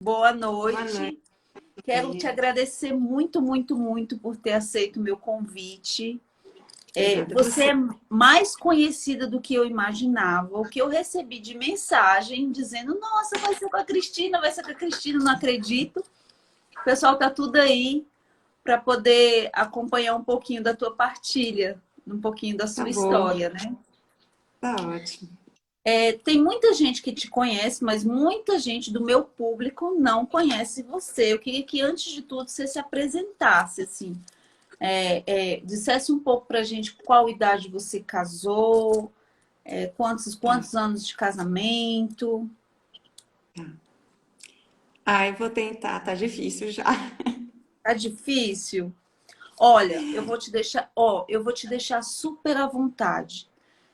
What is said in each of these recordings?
Boa Boa noite. noite. Quero te agradecer muito, muito, muito por ter aceito o meu convite. Obrigada a Você você. é mais conhecida do que eu imaginava. O que eu recebi de mensagem dizendo, nossa, vai ser com a Cristina, vai ser com a Cristina, não acredito. O pessoal tá tudo aí para poder acompanhar um pouquinho da tua partilha, um pouquinho da Tá sua bom, história, né? tá ótimo. Tem muita gente que te conhece, mas muita gente do meu público não conhece você. Eu queria que, antes de tudo, você se apresentasse, assim, dissesse um pouco pra gente qual idade você casou, Tá. quantos anos de casamento. Tá. Eu vou tentar, tá difícil já. Tá difícil? Olha, eu vou te deixar super à vontade.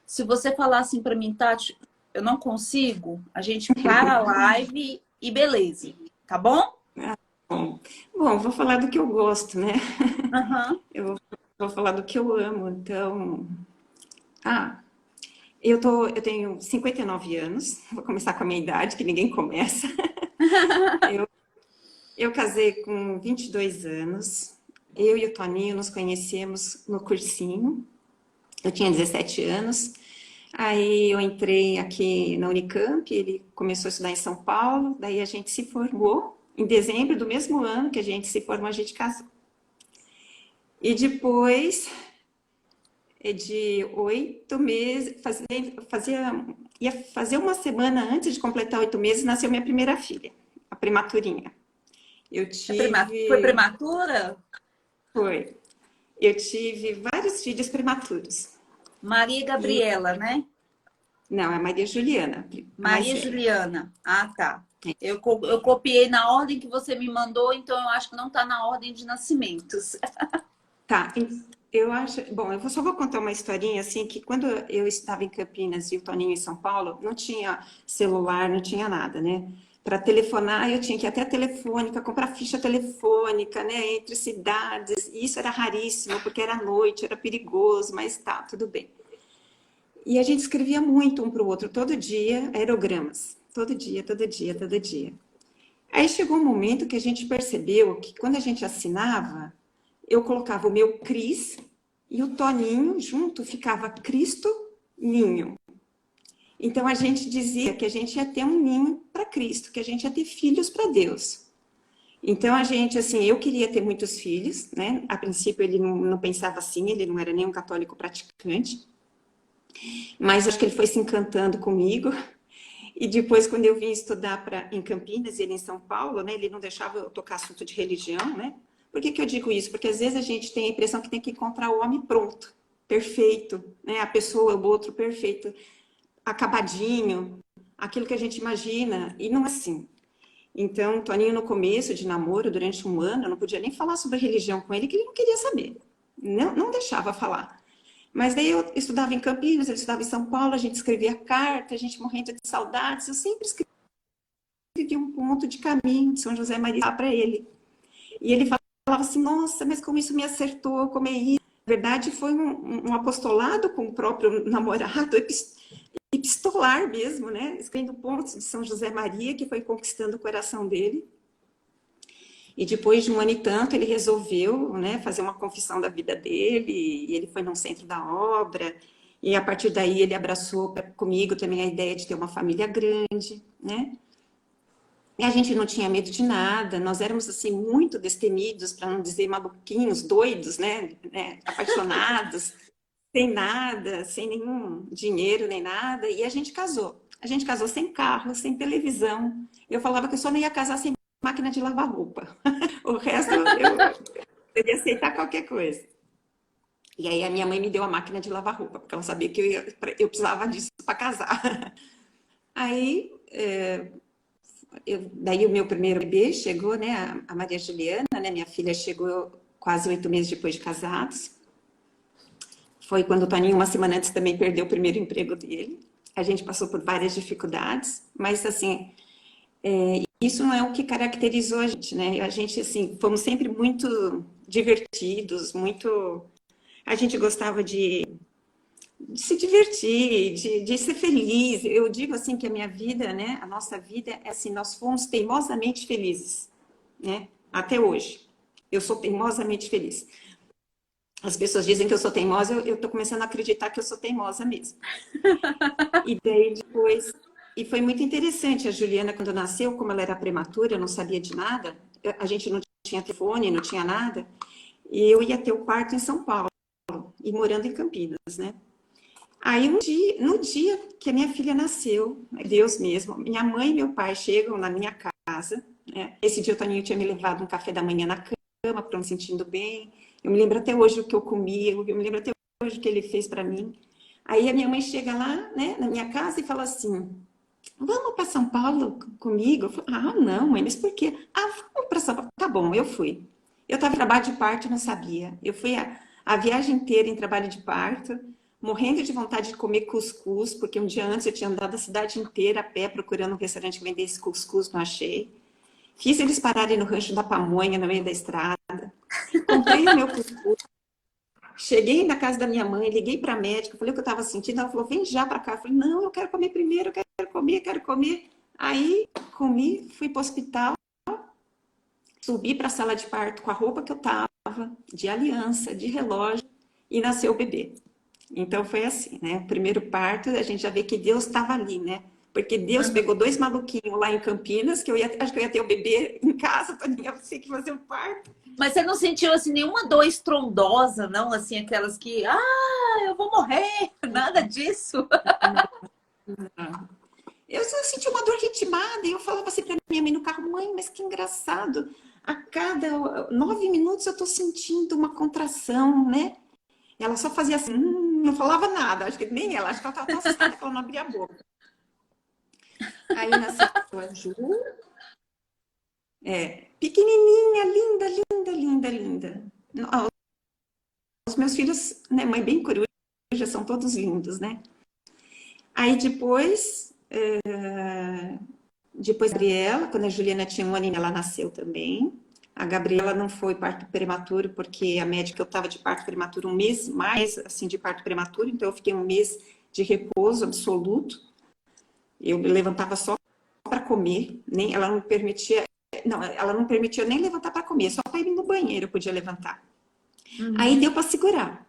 Se você falar assim pra mim, Tati, eu não consigo, a gente para a live e beleza, tá bom? Bom, bom, vou falar do que eu gosto, né? Aham. Eu vou falar do que eu amo, então. Ah, eu tenho 59 anos, vou começar com a minha idade, que ninguém começa. Eu casei com 22 anos, eu e o Toninho nos conhecemos no cursinho, eu tinha 17 anos, aí eu entrei aqui na Unicamp, ele começou a estudar em São Paulo, daí a gente se formou, em dezembro do mesmo ano que a gente se formou, a gente casou. E depois de 8 meses, ia fazer uma semana antes de completar 8 meses, nasceu minha primeira filha, a primaturinha. Eu Foi tive, prematura? foi, eu tive vários filhos prematuros. Maria E Gabriela, né? não, é Maria Juliana, a mais Maria velha. Juliana. Ah, tá. Eu copiei na ordem que você me mandou, então eu acho que não está na ordem de nascimentos. Tá, eu acho. Bom, só vou contar uma historinha assim que quando eu estava em Campinas e o Toninho em São Paulo, não tinha celular, não tinha nada, né? Para telefonar, eu tinha que ir até a telefônica, comprar ficha telefônica, né? Entre cidades. E isso era raríssimo, porque era noite, era perigoso, mas tá, tudo bem. E a gente escrevia muito um para o outro, todo dia, aerogramas. Todo dia, todo dia, todo dia. Aí chegou um momento que a gente percebeu que quando a gente assinava, eu colocava o meu Cris e o Toninho junto ficava Cristo Ninho. Então a gente dizia que a gente ia ter um ninho para Cristo, que a gente ia ter filhos para Deus. Então a gente, assim, eu queria ter muitos filhos, né? A princípio ele não pensava assim, ele não era nem um católico praticante, mas acho que ele foi se encantando comigo. E depois, quando eu vim estudar em Campinas e ele em São Paulo, né, ele não deixava eu tocar assunto de religião, né? Por que que eu digo isso? Porque às vezes a gente tem a impressão que tem que encontrar o homem pronto, perfeito, né? A pessoa, o outro perfeito, acabadinho, aquilo que a gente imagina, e não é assim. Então, Toninho, no começo de namoro, durante um ano, eu não podia nem falar sobre religião com ele, que ele não queria saber. Não deixava falar. Mas daí eu estudava em Campinas, ele estudava em São Paulo, a gente escrevia carta, a gente morrendo de saudades, eu sempre escrevi um ponto de caminho de São José Maria para ele. E ele falava assim, nossa, mas como isso me acertou, como é isso? Na verdade, foi um apostolado com o próprio namorado, epistolar mesmo, né? Escrevendo pontos de São José Maria, que foi conquistando o coração dele. E depois de um ano e tanto, ele resolveu, né, fazer uma confissão da vida dele, e ele foi num centro da obra, e a partir daí ele abraçou comigo também a ideia de ter uma família grande, né? E a gente não tinha medo de nada, nós éramos assim muito destemidos, para não dizer maluquinhos, doidos, né? Apaixonados, sem nada, sem nenhum dinheiro nem nada, e a gente casou. A gente casou sem carro, sem televisão. Eu falava que eu só não ia casar sem máquina de lavar roupa. O resto eu ia aceitar qualquer coisa. E aí a minha mãe me deu a máquina de lavar roupa, porque ela sabia que eu precisava disso para casar. Aí, daí o meu primeiro bebê chegou, né, a Maria Juliana, né, minha filha chegou quase 8 meses depois de casados. Foi quando o Toninho, uma semana antes, também perdeu o primeiro emprego dele. A gente passou por várias dificuldades, mas assim, isso não é o que caracterizou a gente, né? A gente, assim, fomos sempre muito divertidos, muito. A gente gostava de de se divertir, de ser feliz. Eu digo assim que a minha vida, né, a nossa vida é assim, nós fomos teimosamente felizes, né, até hoje. Eu sou teimosamente feliz. As pessoas dizem que eu sou teimosa, eu tô começando a acreditar que eu sou teimosa mesmo. E daí depois, e foi muito interessante, a Juliana quando nasceu, como ela era prematura, eu não sabia de nada, a gente não tinha telefone, não tinha nada, e eu ia ter o parto em São Paulo, e morando em Campinas, né? Aí no dia que a minha filha nasceu, Deus mesmo, minha mãe e meu pai chegam na minha casa, né? Esse dia o Toninho tinha me levado um café da manhã na cama, para me sentindo bem. Eu me lembro até hoje o que eu comi, eu me lembro até hoje o que ele fez para mim. Aí a minha mãe chega lá, né, na minha casa e fala assim: vamos para São Paulo comigo? Eu falo, ah, não, mãe, mas por quê? Ah, vamos para São Paulo. Tá bom, eu fui. Eu estava em trabalho de parto e não sabia. Eu fui a viagem inteira em trabalho de parto, morrendo de vontade de comer cuscuz, porque um dia antes eu tinha andado a cidade inteira a pé procurando um restaurante que vendesse cuscuz, não achei. Fiz eles pararem no rancho da pamonha, no meio da estrada. Comprei o meu cuscuz. Cheguei na casa da minha mãe, liguei para a médica, falei o que eu estava sentindo. Ela falou: vem já para cá. Eu falei: não, eu quero comer primeiro, eu quero comer, quero comer. Aí comi, fui para o hospital, subi para a sala de parto com a roupa que eu estava, de aliança, de relógio, e nasceu o bebê. Então foi assim, né? O primeiro parto, a gente já vê que Deus estava ali, né? Porque Deus pegou dois maluquinhos lá em Campinas, que acho que eu ia ter o bebê em casa, Toninha, eu sei que fazer o parto. Mas você não sentiu assim nenhuma dor estrondosa, não? Assim, aquelas que, eu vou morrer, nada disso. Eu só senti uma dor ritmada e eu falava assim para minha mãe no carro: mãe, mas que engraçado, a cada 9 minutos eu tô sentindo uma contração, né? Ela só fazia assim, não falava nada, acho que nem ela, acho que ela estava tão assustada que ela não abria a boca. Aí nasceu a Ju, pequenininha, linda, linda, linda, linda. Os meus filhos, né, mãe bem coruja, são todos lindos, né? Aí depois a Gabriela, quando a Juliana tinha 1 ano, ela nasceu também. A Gabriela não foi parto prematuro, porque a médica, eu estava de parto prematuro um mês mais, assim, de parto prematuro, então eu fiquei um mês de repouso absoluto. Eu me levantava só para comer, nem ela não permitia, não, ela não permitia nem levantar para comer, só para ir no banheiro eu podia levantar. Aí deu para segurar.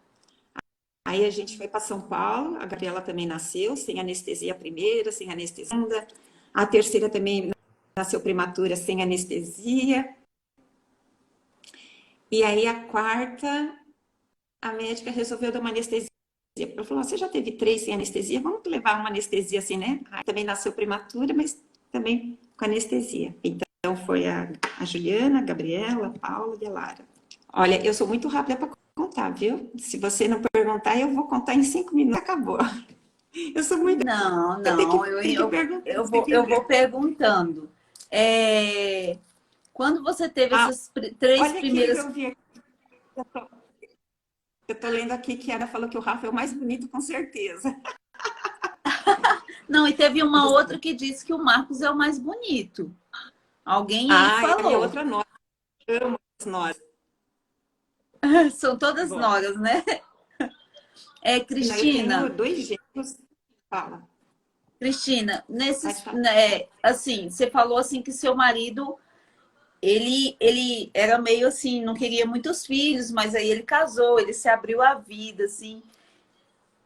Aí a gente foi para São Paulo, a Gabriela também nasceu, sem anestesia a primeira, sem anestesia a segunda. A terceira também nasceu prematura, sem anestesia. E aí a quarta, a médica resolveu dar uma anestesia. Ela falou: você já teve 3 sem anestesia, vamos levar uma anestesia assim, né? Aí também nasceu prematura, mas também com anestesia. Então foi a Juliana, a Gabriela, a Paula e a Lara. Olha, eu sou muito rápida para contar, viu? Se você não perguntar, eu vou contar em 5 minutos. Acabou. Eu sou muito. Não, Eu não, tenho que perguntar. eu vou perguntando. Quando você teve Ah, essas três olha aqui que primeiras. eu vi aqui. Eu tô lendo aqui que ela falou que o Rafa é o mais bonito, com certeza. Não, e teve uma outra que disse que o Marcos é o mais bonito. Alguém aí Ah, é a minha falou. outra nora. Amo as noras. São todas Bom, noras, né? não, eu tenho Cristina, 2 gêmeos. Fala, Cristina, pode nesses, falar. né, assim, você falou assim que seu marido, ele era meio assim, não queria muitos filhos, mas aí ele casou, ele se abriu à vida, assim.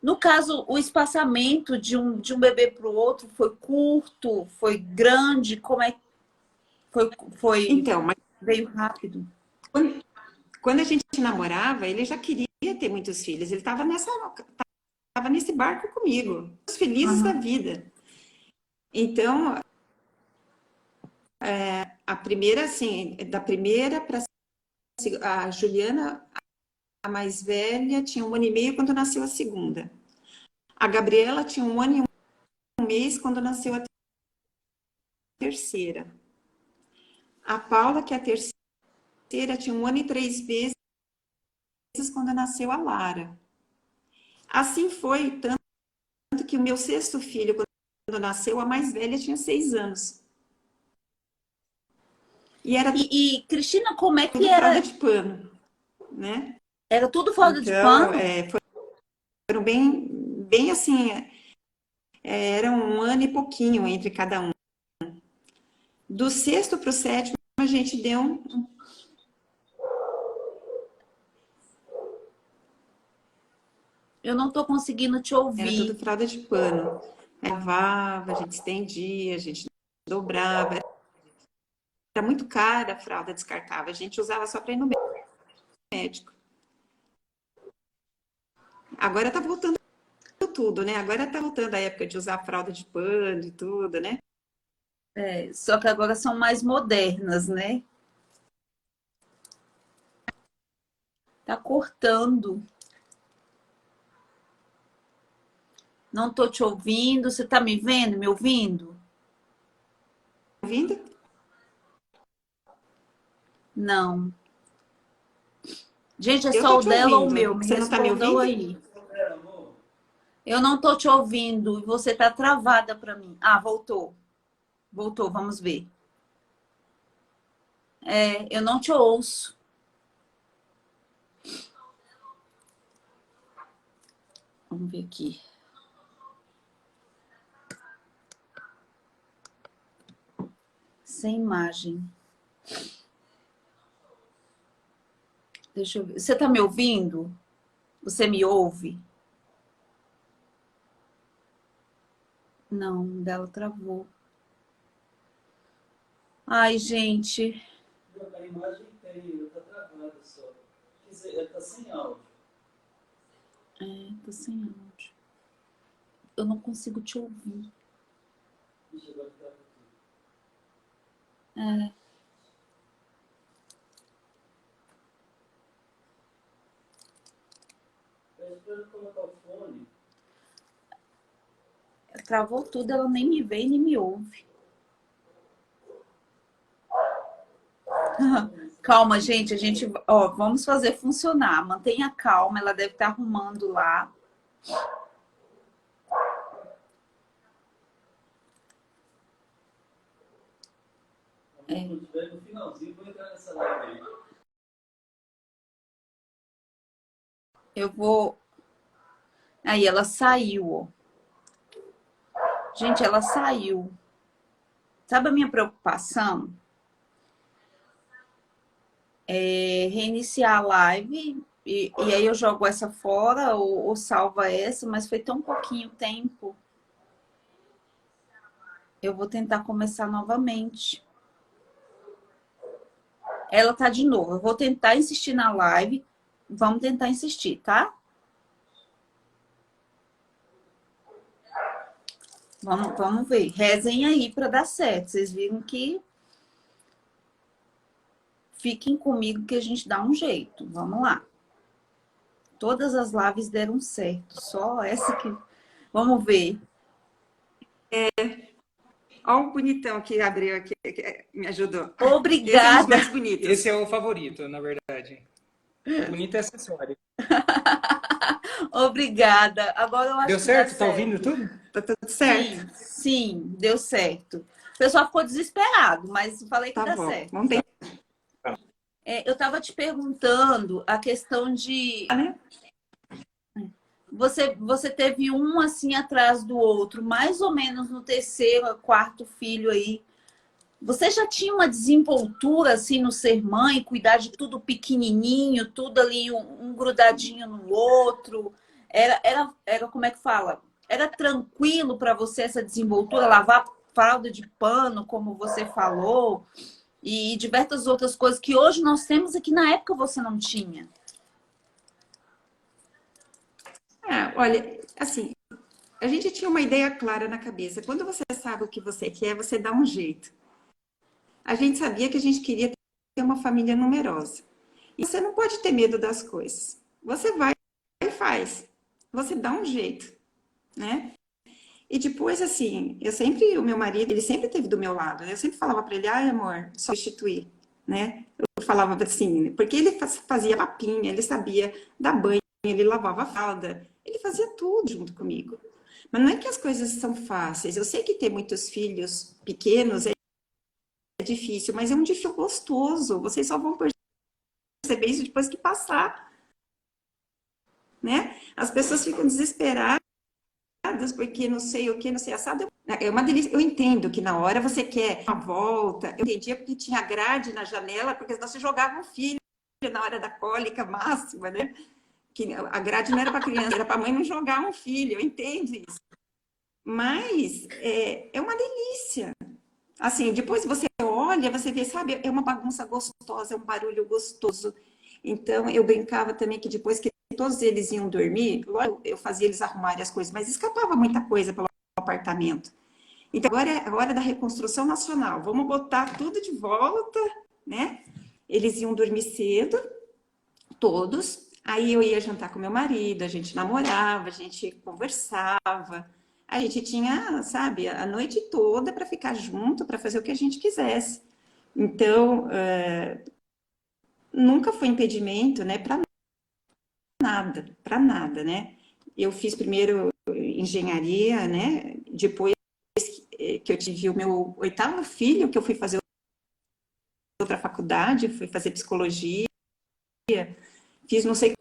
No caso, o espaçamento de um bebê para o outro foi curto, foi grande, como é que foi, foi, Então, mas veio rápido? quando a gente namorava, ele já queria ter muitos filhos. Ele estava nesse barco comigo, os felizes da Aham. vida. Então, a primeira, assim, da primeira para a Juliana, a mais velha, tinha 1 ano e meio quando nasceu a segunda. A Gabriela tinha 1 ano e 1 mês quando nasceu a terceira. A Paula, que é a terceira, tinha 1 ano e 3 meses quando nasceu a Lara. Assim foi, tanto que o meu sexto filho, quando nasceu, a mais velha tinha 6 anos. E era Cristina, como é que tudo fralda era? de pano, né? Era tudo falta de Então, pano? foram bem, bem assim, era um ano e pouquinho entre cada um. Do sexto para o sétimo, a gente deu Eu não tô conseguindo te Era tudo ouvir. fralda de pano. Lavava, a gente estendia, a gente dobrava. Era muito cara a fralda descartável. A gente usava só para ir no médico. Agora tá voltando tudo, né? Agora tá voltando a época de usar fralda de pano e tudo, né? É, só que agora são mais modernas, né? Tá cortando. Não tô te ouvindo. Você tá me vendo, me ouvindo? Ouvindo? Não. Gente, é Eu só tô o te dela ou o ouvindo. meu? Me Você não tá me respondam ouvindo? aí. Eu não tô te ouvindo e você tá travada para mim. Ah, voltou. Voltou, vamos ver. É, eu não te ouço. Vamos ver aqui. Sem imagem. Deixa eu ver. Você tá me ouvindo? Você me ouve? Não, dela travou. Ai, gente. A imagem tem, tá travada só. Quer dizer, tá sem áudio. É, tô sem áudio. Eu não consigo te ouvir. Ixi, agora trava tudo. É, Pede pra ele colocar o fone. travou tudo, ela nem me vê nem me ouve. Calma, gente, ó, vamos fazer funcionar. Mantenha calma, ela deve estar arrumando lá. Quando tiver no finalzinho, vou entrar nessa live aí. Eu vou. Aí ela saiu, ó. Gente, ela saiu. Sabe a minha preocupação? É reiniciar a live e aí eu jogo essa fora ou salva essa, mas foi tão pouquinho tempo. Eu vou tentar começar novamente. Ela tá de novo. Eu vou tentar insistir na live. Vamos tentar insistir, tá? Vamos ver. Rezem aí para dar certo. Vocês viram que fiquem comigo que a gente dá um jeito. Vamos lá. Todas as lives deram certo. Só essa que... Vamos ver. Olha o bonitão que abriu aqui, que me ajudou. Esse é um dos Obrigada. mais bonitos. Esse é o favorito, na verdade. Bonito é acessório. Obrigada. Agora eu acho Deu que certo? dá Tá ouvindo tudo? Tá tudo certo? Sim, sim, deu certo. O pessoal ficou desesperado, mas falei que Tá dá bom. certo. Vamos tentar, É, eu estava te perguntando a questão de... né? Você teve um assim atrás do outro, mais ou menos no terceiro, quarto filho aí. Você já tinha uma desenvoltura assim no ser mãe, cuidar de tudo pequenininho, tudo ali um grudadinho no outro? Era como é que fala? Era tranquilo para você essa desenvoltura, lavar fralda de pano, como você falou, e diversas outras coisas que hoje nós temos e que na época você não tinha? Olha, assim, a gente tinha uma ideia clara na cabeça. Quando você sabe o que você quer, você dá um jeito. A gente sabia que a gente queria ter uma família numerosa. E você não pode ter medo das coisas. Você vai e faz. Você dá um jeito, né? E depois, assim, o meu marido, ele sempre esteve do meu lado. Eu sempre falava para ele, ai, amor, substituir, né? Eu falava assim, porque ele fazia papinha, ele sabia dar banho, ele lavava a fralda, ele fazia tudo junto comigo. Mas não é que as coisas são fáceis. Eu sei que ter muitos filhos pequenos é difícil, mas é um difícil gostoso. Vocês só vão perceber isso depois que passar, né? As pessoas ficam desesperadas estragadas, porque não sei o que, não sei assado. É uma delícia. Eu entendo que na hora você quer uma volta. Eu entendia porque tinha grade na janela, porque senão você jogava um filho na hora da cólica máxima, né? Que a grade não era para criança, era para a mãe não jogar um filho. Eu entendo isso. Mas é uma delícia. Assim, depois você olha, você vê, sabe, é uma bagunça gostosa, é um barulho gostoso. Então, eu brincava também que depois que todos eles iam dormir, logo eu fazia eles arrumarem as coisas, mas escapava muita coisa pelo apartamento. Então, agora é a hora da reconstrução nacional. Vamos botar tudo de volta, né? Eles iam dormir cedo, todos. Aí eu ia jantar com meu marido, a gente namorava, a gente conversava. A gente tinha, sabe, a noite toda para ficar junto, para fazer o que a gente quisesse. Então, nunca foi impedimento, né, para nada, né? Eu fiz primeiro engenharia, né? Depois que eu tive o meu 8º filho, que eu fui fazer outra faculdade, fui fazer psicologia, fiz não sei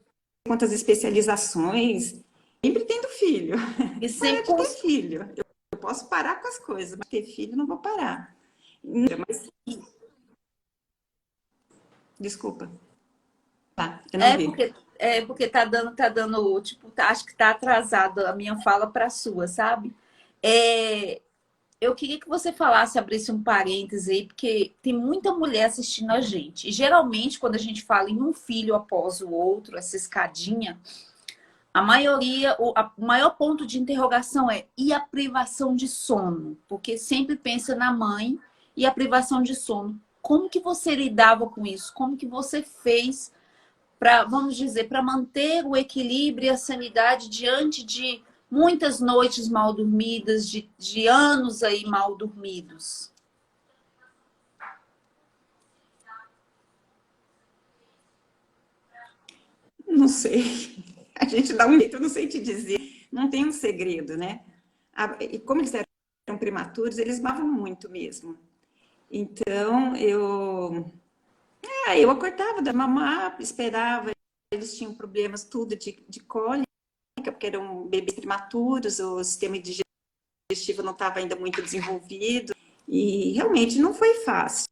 quantas especializações, sempre tendo filho. E Parar sempre de ter filho. Eu posso parar com as coisas, mas ter filho não vou parar. Mas... Desculpa. Tá, eu não vi. porque tá dando, tipo, acho que tá atrasada a minha fala para a sua, sabe? Eu queria que você falasse, abrisse um parêntese aí, porque tem muita mulher assistindo a gente. E geralmente, quando a gente fala em um filho após o outro, essa escadinha, a maioria, o maior ponto de interrogação é: e a privação de sono? Porque sempre pensa na mãe e a privação de sono. Como que você lidava com isso? Como que você fez para, vamos dizer, para manter o equilíbrio e a sanidade diante de muitas noites mal dormidas, de anos aí mal dormidos? Não sei. A gente dá um jeito, eu não sei te dizer. Não tem um segredo, né? E como eles eram prematuros, eles mavam muito mesmo. Então, eu acordava da mamar, esperava. Eles tinham problemas tudo de cólica, porque eram bebês prematuros, o sistema digestivo não estava ainda muito desenvolvido. E realmente não foi fácil.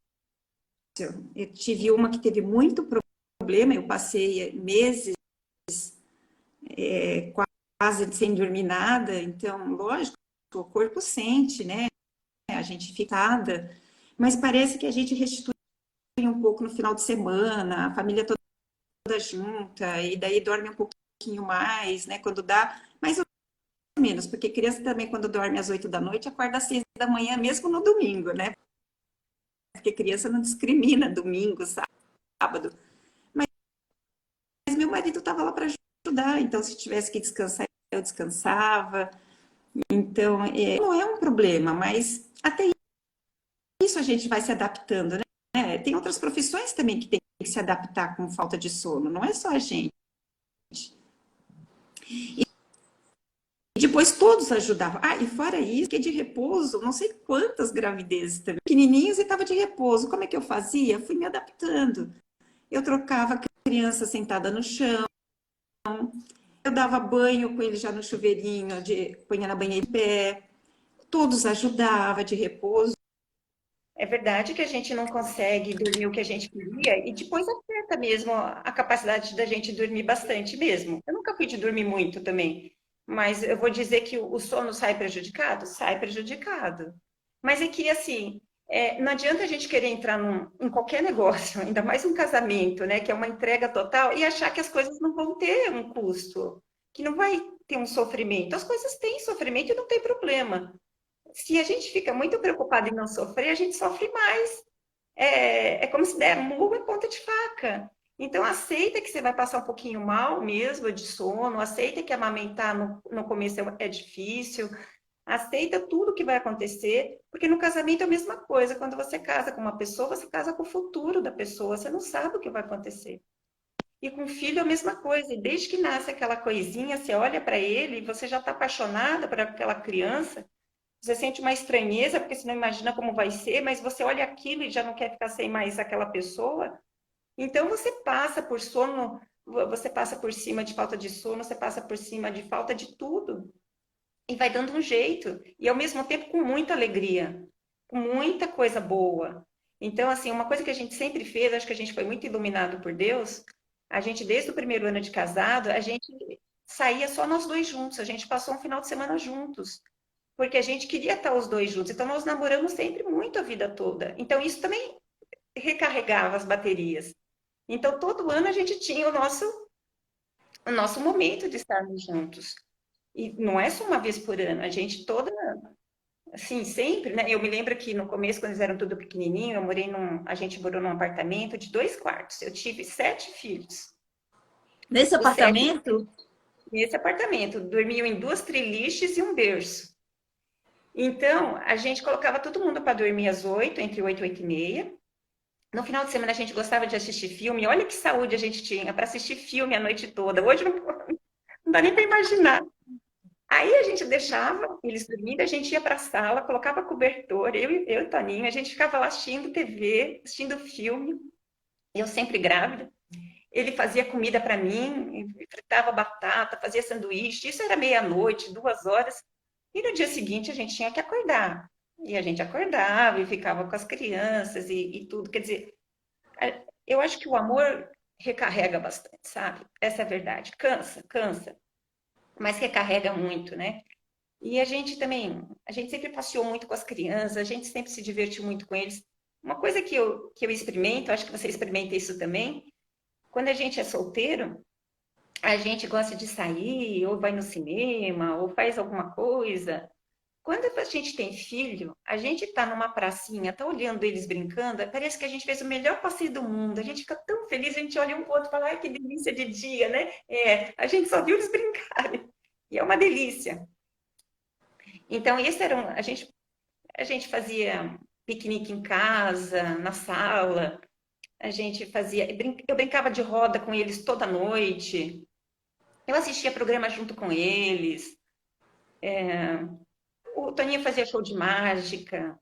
Eu tive uma que teve muito problema, eu passei meses quase sem dormir nada, então, lógico, o corpo sente, né? A gente fica, mas parece que a gente restitui um pouco no final de semana, a família toda junta, e daí dorme um pouquinho mais, né? Quando dá, mais ou menos, porque criança também, quando dorme às 8 da noite, acorda às 6 da manhã, mesmo no domingo, né? Porque criança não discrimina domingo, sábado. Mas meu marido estava lá para ajudar, então se tivesse que descansar, eu descansava. Então, não é um problema, mas até isso a gente vai se adaptando, né? Tem outras profissões também que tem que se adaptar com falta de sono, não é só a gente. E depois todos ajudavam. E fora isso, que de repouso, não sei quantas gravidezes também. Pequenininhos e estava de repouso. Como é que eu fazia? Fui me adaptando. Eu trocava a criança sentada no chão, eu dava banho com ele já no chuveirinho, punha na banheira de pé. Todos ajudavam de repouso. É verdade que a gente não consegue dormir o que a gente queria e depois afeta mesmo a capacidade da gente dormir bastante mesmo. Eu nunca fui de dormir muito também, mas eu vou dizer que o sono sai prejudicado? Sai prejudicado. Mas é que, assim, não adianta a gente querer entrar em qualquer negócio, ainda mais um casamento, né, que é uma entrega total, e achar que as coisas não vão ter um custo, que não vai ter um sofrimento. As coisas têm sofrimento e não tem problema. Se a gente fica muito preocupado em não sofrer, a gente sofre mais. É como se der murro em ponta de faca. Então, aceita que você vai passar um pouquinho mal mesmo de sono, aceita que amamentar no começo é difícil, aceita tudo que vai acontecer, porque no casamento é a mesma coisa. Quando você casa com uma pessoa, você casa com o futuro da pessoa, você não sabe o que vai acontecer. E com o filho é a mesma coisa. E desde que nasce aquela coisinha, você olha para ele e você já está apaixonada por aquela criança. Você sente uma estranheza, porque você não imagina como vai ser, mas você olha aquilo e já não quer ficar sem mais aquela pessoa. Então, você passa por sono, você passa por cima de falta de sono, você passa por cima de falta de tudo. e vai dando um jeito. E ao mesmo tempo com muita alegria, com muita coisa boa. Então, assim, uma coisa que a gente sempre fez, acho que a gente foi muito iluminado por Deus, a gente, desde o primeiro ano de casado, a gente saía só nós dois juntos, a gente passou um final de semana juntos, porque a gente queria estar os dois juntos. Então, nós namoramos sempre muito a vida toda. Então, isso também recarregava as baterias. Então, todo ano a gente tinha o nosso momento de estarmos juntos. E não é só uma vez por ano, a gente toda, assim, sempre, né? Eu me lembro que no começo, quando eles eram tudo pequenininho, a gente morou num apartamento de 2 quartos. Eu tive 7 filhos. Nesse Os 7 apartamento? nesse apartamento. Dormiam em 2 treliches e um berço. Então, a gente colocava todo mundo para dormir às 8, entre 8 e 8 e meia. No final de semana, a gente gostava de assistir filme. Olha que saúde a gente tinha para assistir filme a noite toda. Hoje não dá nem para imaginar. Aí a gente deixava eles dormindo, a gente ia para a sala, colocava cobertor, eu e o Toninho, a gente ficava lá assistindo TV, assistindo filme. Eu sempre grávida. Ele fazia comida para mim, fritava batata, fazia sanduíche. Isso era meia-noite, 2 horas. E no dia seguinte a gente tinha que acordar. E a gente acordava e ficava com as crianças e tudo. Quer dizer, eu acho que o amor recarrega bastante, sabe? Essa é a verdade. Cansa, cansa, mas recarrega muito, né? E a gente também, a gente sempre passeou muito com as crianças, a gente sempre se divertiu muito com eles. Uma coisa que eu experimento, acho que você experimenta isso também, quando a gente é solteiro, a gente gosta de sair, ou vai no cinema, ou faz alguma coisa. Quando a gente tem filho, a gente está numa pracinha, tá olhando eles brincando, parece que a gente fez o melhor passeio do mundo. A gente fica tão feliz, a gente olha um pro outro e fala, ai, que delícia de dia, né? A gente só viu eles brincarem. E é uma delícia. Então, esse era a gente fazia piquenique em casa, na sala. A gente fazia, eu brincava de roda com eles toda noite. Eu assistia programa junto com eles. O Toninho fazia show de mágica.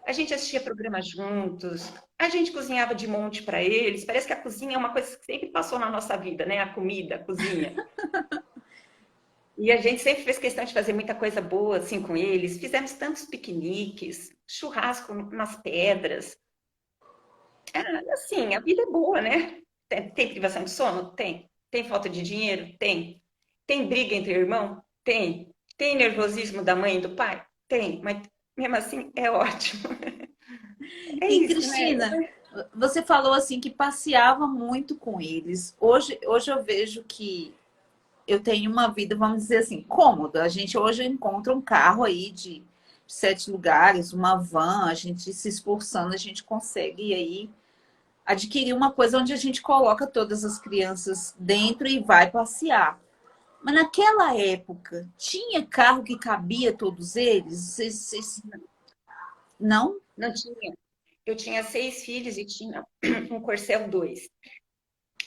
A gente assistia programa juntos. A gente cozinhava de monte para eles. Parece que a cozinha é uma coisa que sempre passou na nossa vida, né? A comida, a cozinha. E a gente sempre fez questão de fazer muita coisa boa assim com eles. Fizemos tantos piqueniques, churrasco nas pedras. Assim, a vida é boa, né? Tem privação de sono? Tem. Tem falta de dinheiro? Tem. Tem briga entre irmão? Tem. Tem nervosismo da mãe e do pai? Tem. Mas mesmo assim é ótimo. É E isso, Cristina, né? você falou assim que passeava muito com eles. Hoje eu vejo que eu tenho uma vida, vamos dizer assim, cômoda. A gente hoje encontra um carro aí de 7 lugares, uma van, a gente se esforçando, a gente consegue aí adquirir uma coisa onde a gente coloca todas as crianças dentro e vai passear. Mas naquela época, tinha carro que cabia todos eles? Não? Não tinha. Eu tinha 6 filhos e tinha um Corcel 2.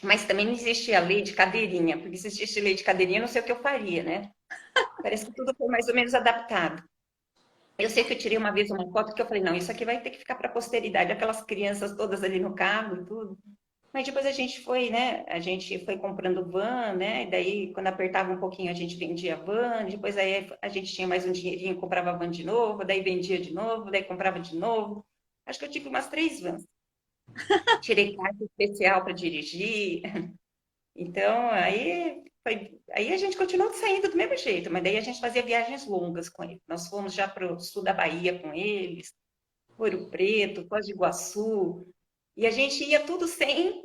Mas também não existia lei de cadeirinha, porque se existisse lei de cadeirinha, eu não sei o que eu faria, né? Parece que tudo foi mais ou menos adaptado. Eu sei que eu tirei uma vez uma foto que eu falei, não, isso aqui vai ter que ficar para a posteridade, aquelas crianças todas ali no carro e tudo. Mas depois a gente foi, né? A gente foi comprando van, né? E daí, quando apertava um pouquinho, a gente vendia a van. Depois aí a gente tinha mais um dinheirinho, comprava a van de novo. Daí vendia de novo, daí comprava de novo. Acho que eu tive umas 3 vans. Tirei carta especial para dirigir. Então, aí a gente continuou saindo do mesmo jeito, mas daí a gente fazia viagens longas com eles. Nós fomos já para o sul da Bahia com eles, Ouro Preto, Foz do Iguaçu, e a gente ia tudo sem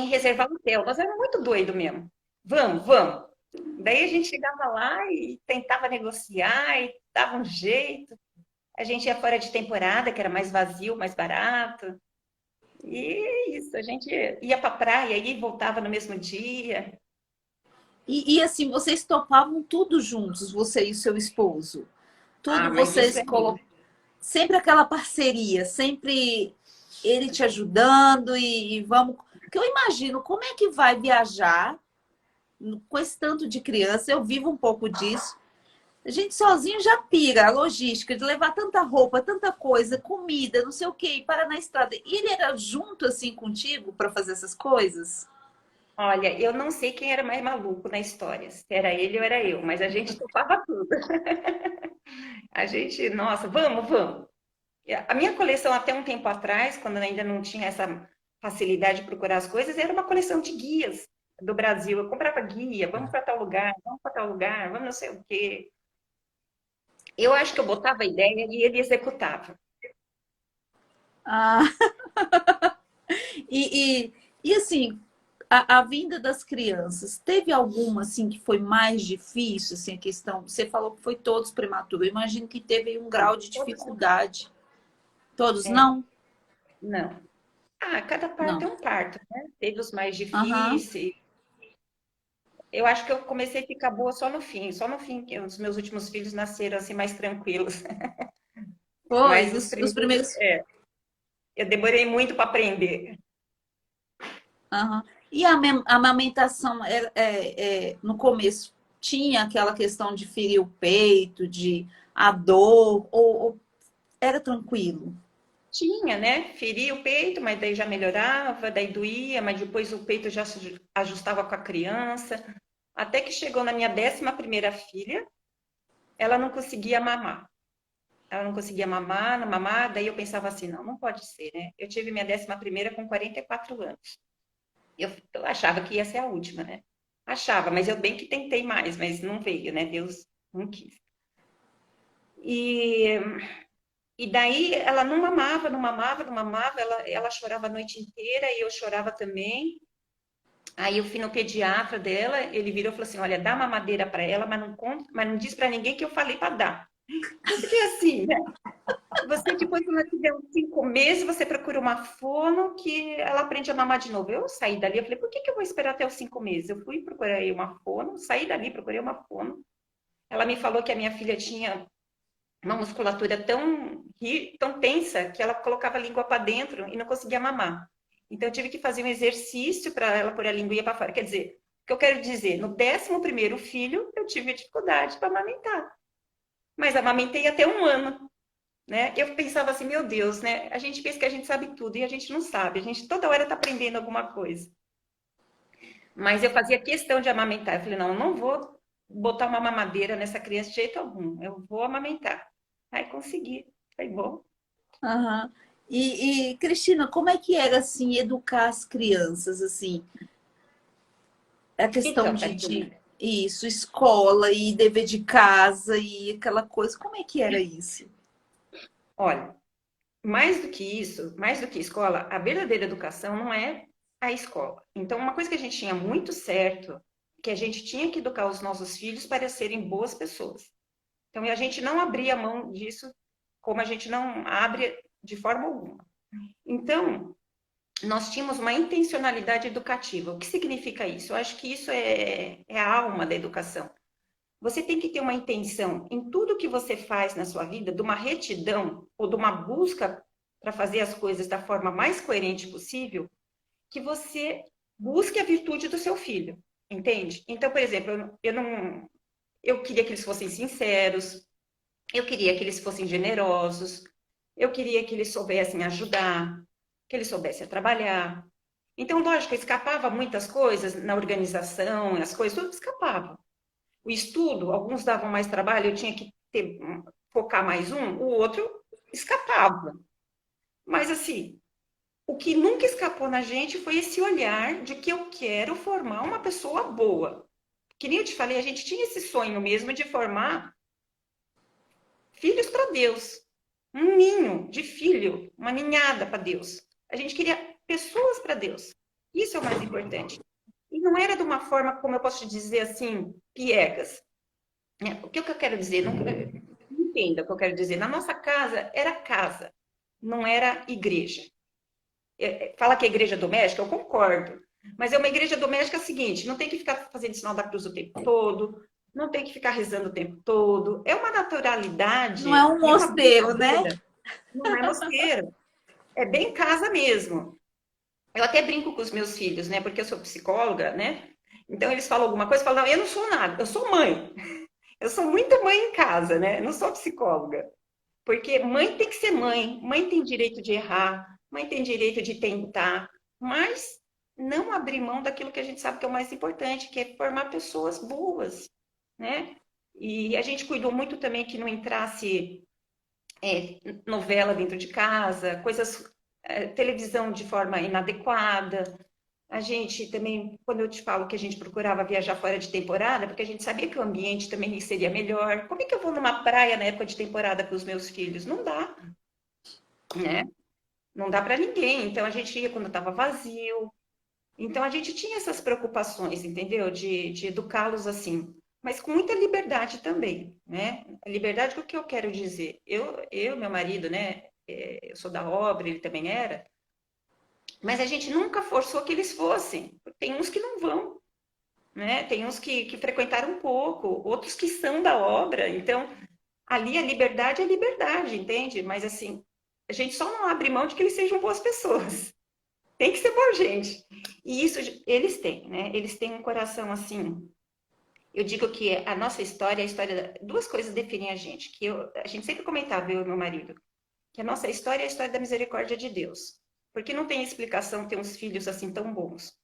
reservar hotel. Nós éramos muito doidos mesmo. Vamos, vamos. Daí a gente chegava lá e tentava negociar e dava um jeito. A gente ia fora de temporada, que era mais vazio, mais barato. E isso, a gente ia para a praia e voltava no mesmo dia. E assim, vocês topavam tudo juntos, você e seu esposo? Ah, Tudo mas isso vocês é colocam. Sempre aquela parceria, sempre ele te ajudando e vamos. Porque eu imagino como é que vai viajar com esse tanto de criança. Eu vivo um pouco disso. A gente sozinho já pira a logística de levar tanta roupa, tanta coisa, comida, não sei o quê, e parar na estrada. E ele era junto assim contigo para fazer essas coisas? Olha, eu não sei quem era mais maluco na história, se era ele ou era eu, mas a gente topava tudo. A gente, nossa, vamos, vamos. A minha coleção, até um tempo atrás, quando eu ainda não tinha essa facilidade de procurar as coisas, era uma coleção de guias do Brasil. Eu comprava guia, vamos para tal lugar, vamos para tal lugar, vamos não sei o quê. Eu acho que eu botava a ideia e ele executava. Ah, e, e assim, a vinda das crianças, teve alguma assim que foi mais difícil, assim, a questão, você falou que foi todos prematuros, eu imagino que teve aí um grau de Todos, dificuldade. Todos é, não? não. Ah, cada parto Não. é um parto, né? Teve os mais Aham. difíceis. Eu acho que eu comecei a ficar boa só no fim, que os meus últimos filhos nasceram assim mais tranquilos. Foi, Mas os os primeiros, primeiros. eu demorei muito para aprender. Aham. E a amamentação no começo tinha aquela questão de ferir o peito, de a dor, ou era tranquilo? Tinha, né? Feria o peito, mas daí já melhorava, daí doía, mas depois o peito já se ajustava com a criança. Até que chegou na minha 11ª filha, ela não conseguia mamar. Ela não conseguia mamar, não mamar, daí eu pensava assim, não, não pode ser, né? Eu tive minha 11ª com 44 anos. Eu achava que ia ser a última, né? Achava, mas eu bem que tentei mais, mas não veio, né? Deus não quis. E, e daí ela não mamava, não mamava, não mamava, ela chorava a noite inteira e eu chorava também. Aí eu fui no pediatra dela, ele virou e falou assim: olha, dá mamadeira para ela, mas não conta, mas não diz para ninguém que eu falei para dar. Eu fiquei assim, né? Você, depois, quando ela tiver uns 5 meses, você procura uma fono que ela aprende a mamar de novo. Eu saí dali, eu falei, por que que eu vou esperar até os 5 meses? Eu fui procurar uma fono, saí dali, procurei uma fono. Ela me falou que a minha filha tinha uma musculatura tão tensa que ela colocava a língua para dentro e não conseguia mamar. Então, eu tive que fazer um exercício para ela pôr a linguinha para fora. Quer dizer, o que eu quero dizer, no 11º filho, eu tive dificuldade para amamentar. Mas amamentei até 1 ano. Né? Eu pensava assim, meu Deus, né? A gente pensa que a gente sabe tudo e a gente não sabe. A gente toda hora está aprendendo alguma coisa. Mas eu fazia questão de amamentar. Eu falei, não, eu não vou botar uma mamadeira nessa criança de jeito algum. Eu vou amamentar. Aí consegui. Foi bom. Aham. Cristina, como é que era assim educar as crianças assim? A questão Então, Tatiana, de isso, escola e dever de casa e aquela coisa, como é que era isso? olha, mais do que isso, mais do que escola, a verdadeira educação não é a escola. Então, uma coisa que a gente tinha muito certo, que a gente tinha que educar os nossos filhos para serem boas pessoas. Então, a gente não abria mão disso, como a gente não abre de forma alguma. Então, nós tínhamos uma intencionalidade educativa. O que significa isso? Eu acho que isso é a alma da educação. Você tem que ter uma intenção em tudo que você faz na sua vida, de uma retidão ou de uma busca para fazer as coisas da forma mais coerente possível, que você busque a virtude do seu filho, entende? Então, por exemplo, eu queria que eles fossem sinceros, eu queria que eles fossem generosos, eu queria que eles soubessem ajudar, que eles soubessem trabalhar. Então, lógico, escapava muitas coisas na organização, as coisas, tudo escapava. O estudo, alguns davam mais trabalho, eu tinha que focar mais o outro escapava. Mas, assim, o que nunca escapou na gente foi esse olhar de que eu quero formar uma pessoa boa. Que nem eu te falei, a gente tinha esse sonho mesmo de formar filhos para Deus. Um ninho de filho, uma ninhada para Deus. A gente queria pessoas para Deus. Isso é o mais importante. E não era de uma forma, como eu posso te dizer assim, piegas. O que eu quero dizer? Não, entenda o que eu quero dizer. Na nossa casa, não era igreja. Fala que é igreja doméstica, eu concordo. Mas é uma igreja doméstica seguinte, não tem que ficar fazendo sinal da cruz o tempo todo, não tem que ficar rezando o tempo todo. É uma Não é naturalidade um e uma mosteiro, né? brincadeira. Não é mosteiro. É bem casa mesmo. Eu até brinco com os meus filhos, né? Porque eu sou psicóloga, né? Então eles falam alguma coisa, eu falo, não, eu não sou nada, eu sou mãe. Eu sou muito mãe em casa, né? Eu não sou psicóloga. Porque mãe tem que ser mãe, mãe tem direito de errar, mãe tem direito de tentar, mas não abrir mão daquilo que a gente sabe que é o mais importante, que é formar pessoas boas, né? E a gente cuidou muito também que não entrasse novela dentro de casa, coisas, televisão de forma inadequada. A gente também, quando eu te falo que a gente procurava viajar fora de temporada, porque a gente sabia que o ambiente também seria melhor. Como é que eu vou numa praia na época de temporada com os meus filhos? Não dá, né? Não dá para ninguém. Então a gente ia quando estava vazio. Então a gente tinha essas preocupações, entendeu? De educá-los assim, mas com muita liberdade também, né? A liberdade, o que eu quero dizer? Meu marido, né? Eu sou da obra, ele também era, mas a gente nunca forçou que eles fossem. Tem uns que não vão, né? Tem uns que frequentaram um pouco, outros que são da obra. Então, ali a liberdade é liberdade, entende? Mas assim, a gente só não abre mão de que eles sejam boas pessoas. Tem que ser boa gente. E isso eles têm, né? Eles têm um coração assim. Eu digo que a nossa história, duas coisas definem a gente, a gente sempre comentava, eu e meu marido, que a nossa história é a história da misericórdia de Deus. Porque não tem explicação ter uns filhos assim tão bons.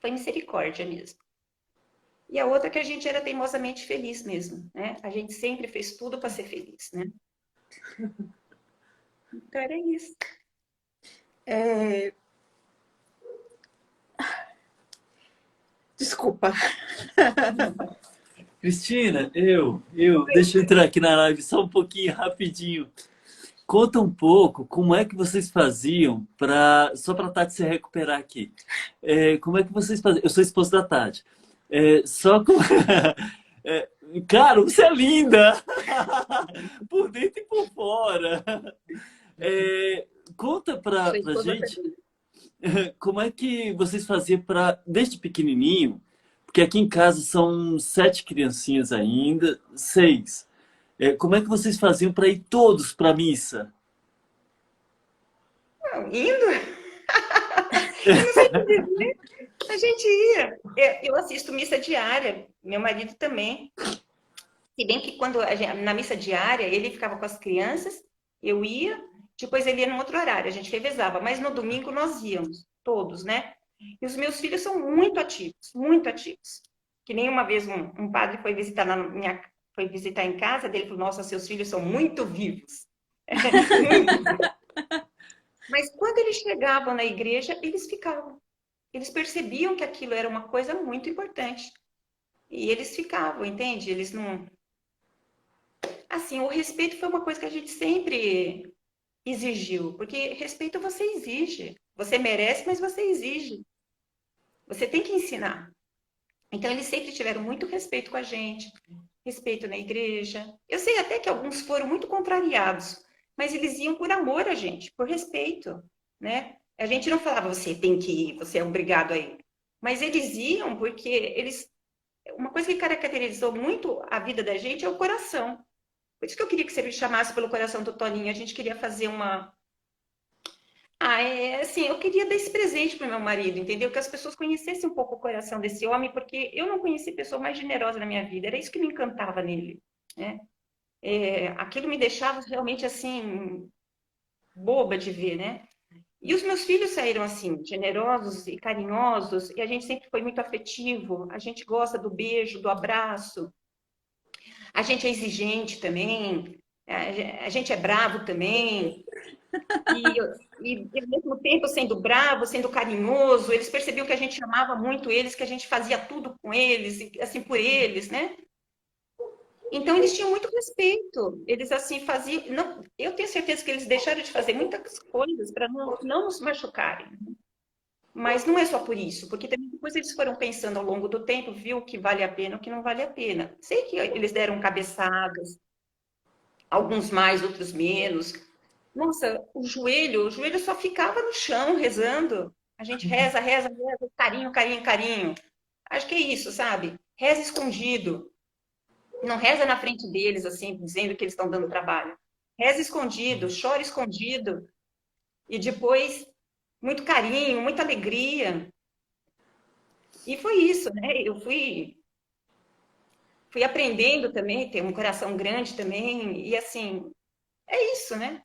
Foi misericórdia mesmo. E a outra é que a gente era teimosamente feliz mesmo, né? A gente sempre fez tudo para ser feliz, né? Então era isso. Desculpa. Cristina, deixa eu entrar aqui na live só um pouquinho, rapidinho. Conta um pouco como é que vocês faziam só para a Tati se recuperar aqui. Como é que vocês faziam? Eu sou esposo da Tati. Só com... Cara, você é linda! Por dentro e por fora. Conta pra gente como é que vocês faziam desde pequenininho, porque aqui em casa são 7 criancinhas ainda, 6. Como é que vocês faziam para ir todos para a missa? Não, indo? Eu não sei o que dizer. A gente ia. Eu assisto missa diária, meu marido também. Se bem que na missa diária, ele ficava com as crianças, eu ia, depois ele ia num outro horário, a gente revezava. Mas no domingo nós íamos, todos, né? E os meus filhos são muito ativos, muito ativos. Que nem uma vez um padre foi visitar em casa dele e falou, nossa, seus filhos são muito vivos. Mas quando eles chegavam na igreja, eles ficavam. Eles percebiam que aquilo era uma coisa muito importante. E eles ficavam, entende? Eles não... Assim, o respeito foi uma coisa que a gente sempre exigiu. Porque respeito você exige. Você merece, mas você exige. Você tem que ensinar. Então, eles sempre tiveram muito respeito com a gente. Respeito na igreja. Eu sei até que alguns foram muito contrariados. Mas eles iam por amor a gente, por respeito, né? A gente não falava, você tem que ir, você é obrigado a ir. Mas eles iam porque uma coisa que caracterizou muito a vida da gente é o coração. Por isso que eu queria que você me chamasse pelo coração do Toninho. A gente queria fazer uma... assim, eu queria dar esse presente para o meu marido, entendeu? Que as pessoas conhecessem um pouco o coração desse homem, porque eu não conheci pessoa mais generosa na minha vida. Era isso que me encantava nele, né? Aquilo me deixava realmente assim, boba de ver, né? E os meus filhos saíram assim, generosos e carinhosos, e a gente sempre foi muito afetivo, a gente gosta do beijo, do abraço, a gente é exigente também, a gente é bravo também, e ao mesmo tempo sendo bravo, sendo carinhoso, eles percebiam que a gente amava muito eles, que a gente fazia tudo com eles, assim, por eles, né? Então, eles tinham muito respeito. Eles, assim, faziam... Não, eu tenho certeza que eles deixaram de fazer muitas coisas para não nos machucarem. Mas não é só por isso, porque também depois eles foram pensando ao longo do tempo, viu o que vale a pena, o que não vale a pena. Sei que eles deram cabeçadas, alguns mais, outros menos. Nossa, o joelho só ficava no chão rezando. A gente reza, reza, reza, carinho, carinho, carinho. Acho que é isso, sabe? Reza escondido. Não reza na frente deles, assim, dizendo que eles estão dando trabalho. Reza escondido, chora escondido. E depois, muito carinho, muita alegria. E foi isso, né? Eu fui aprendendo também, ter um coração grande também. E assim, é isso, né?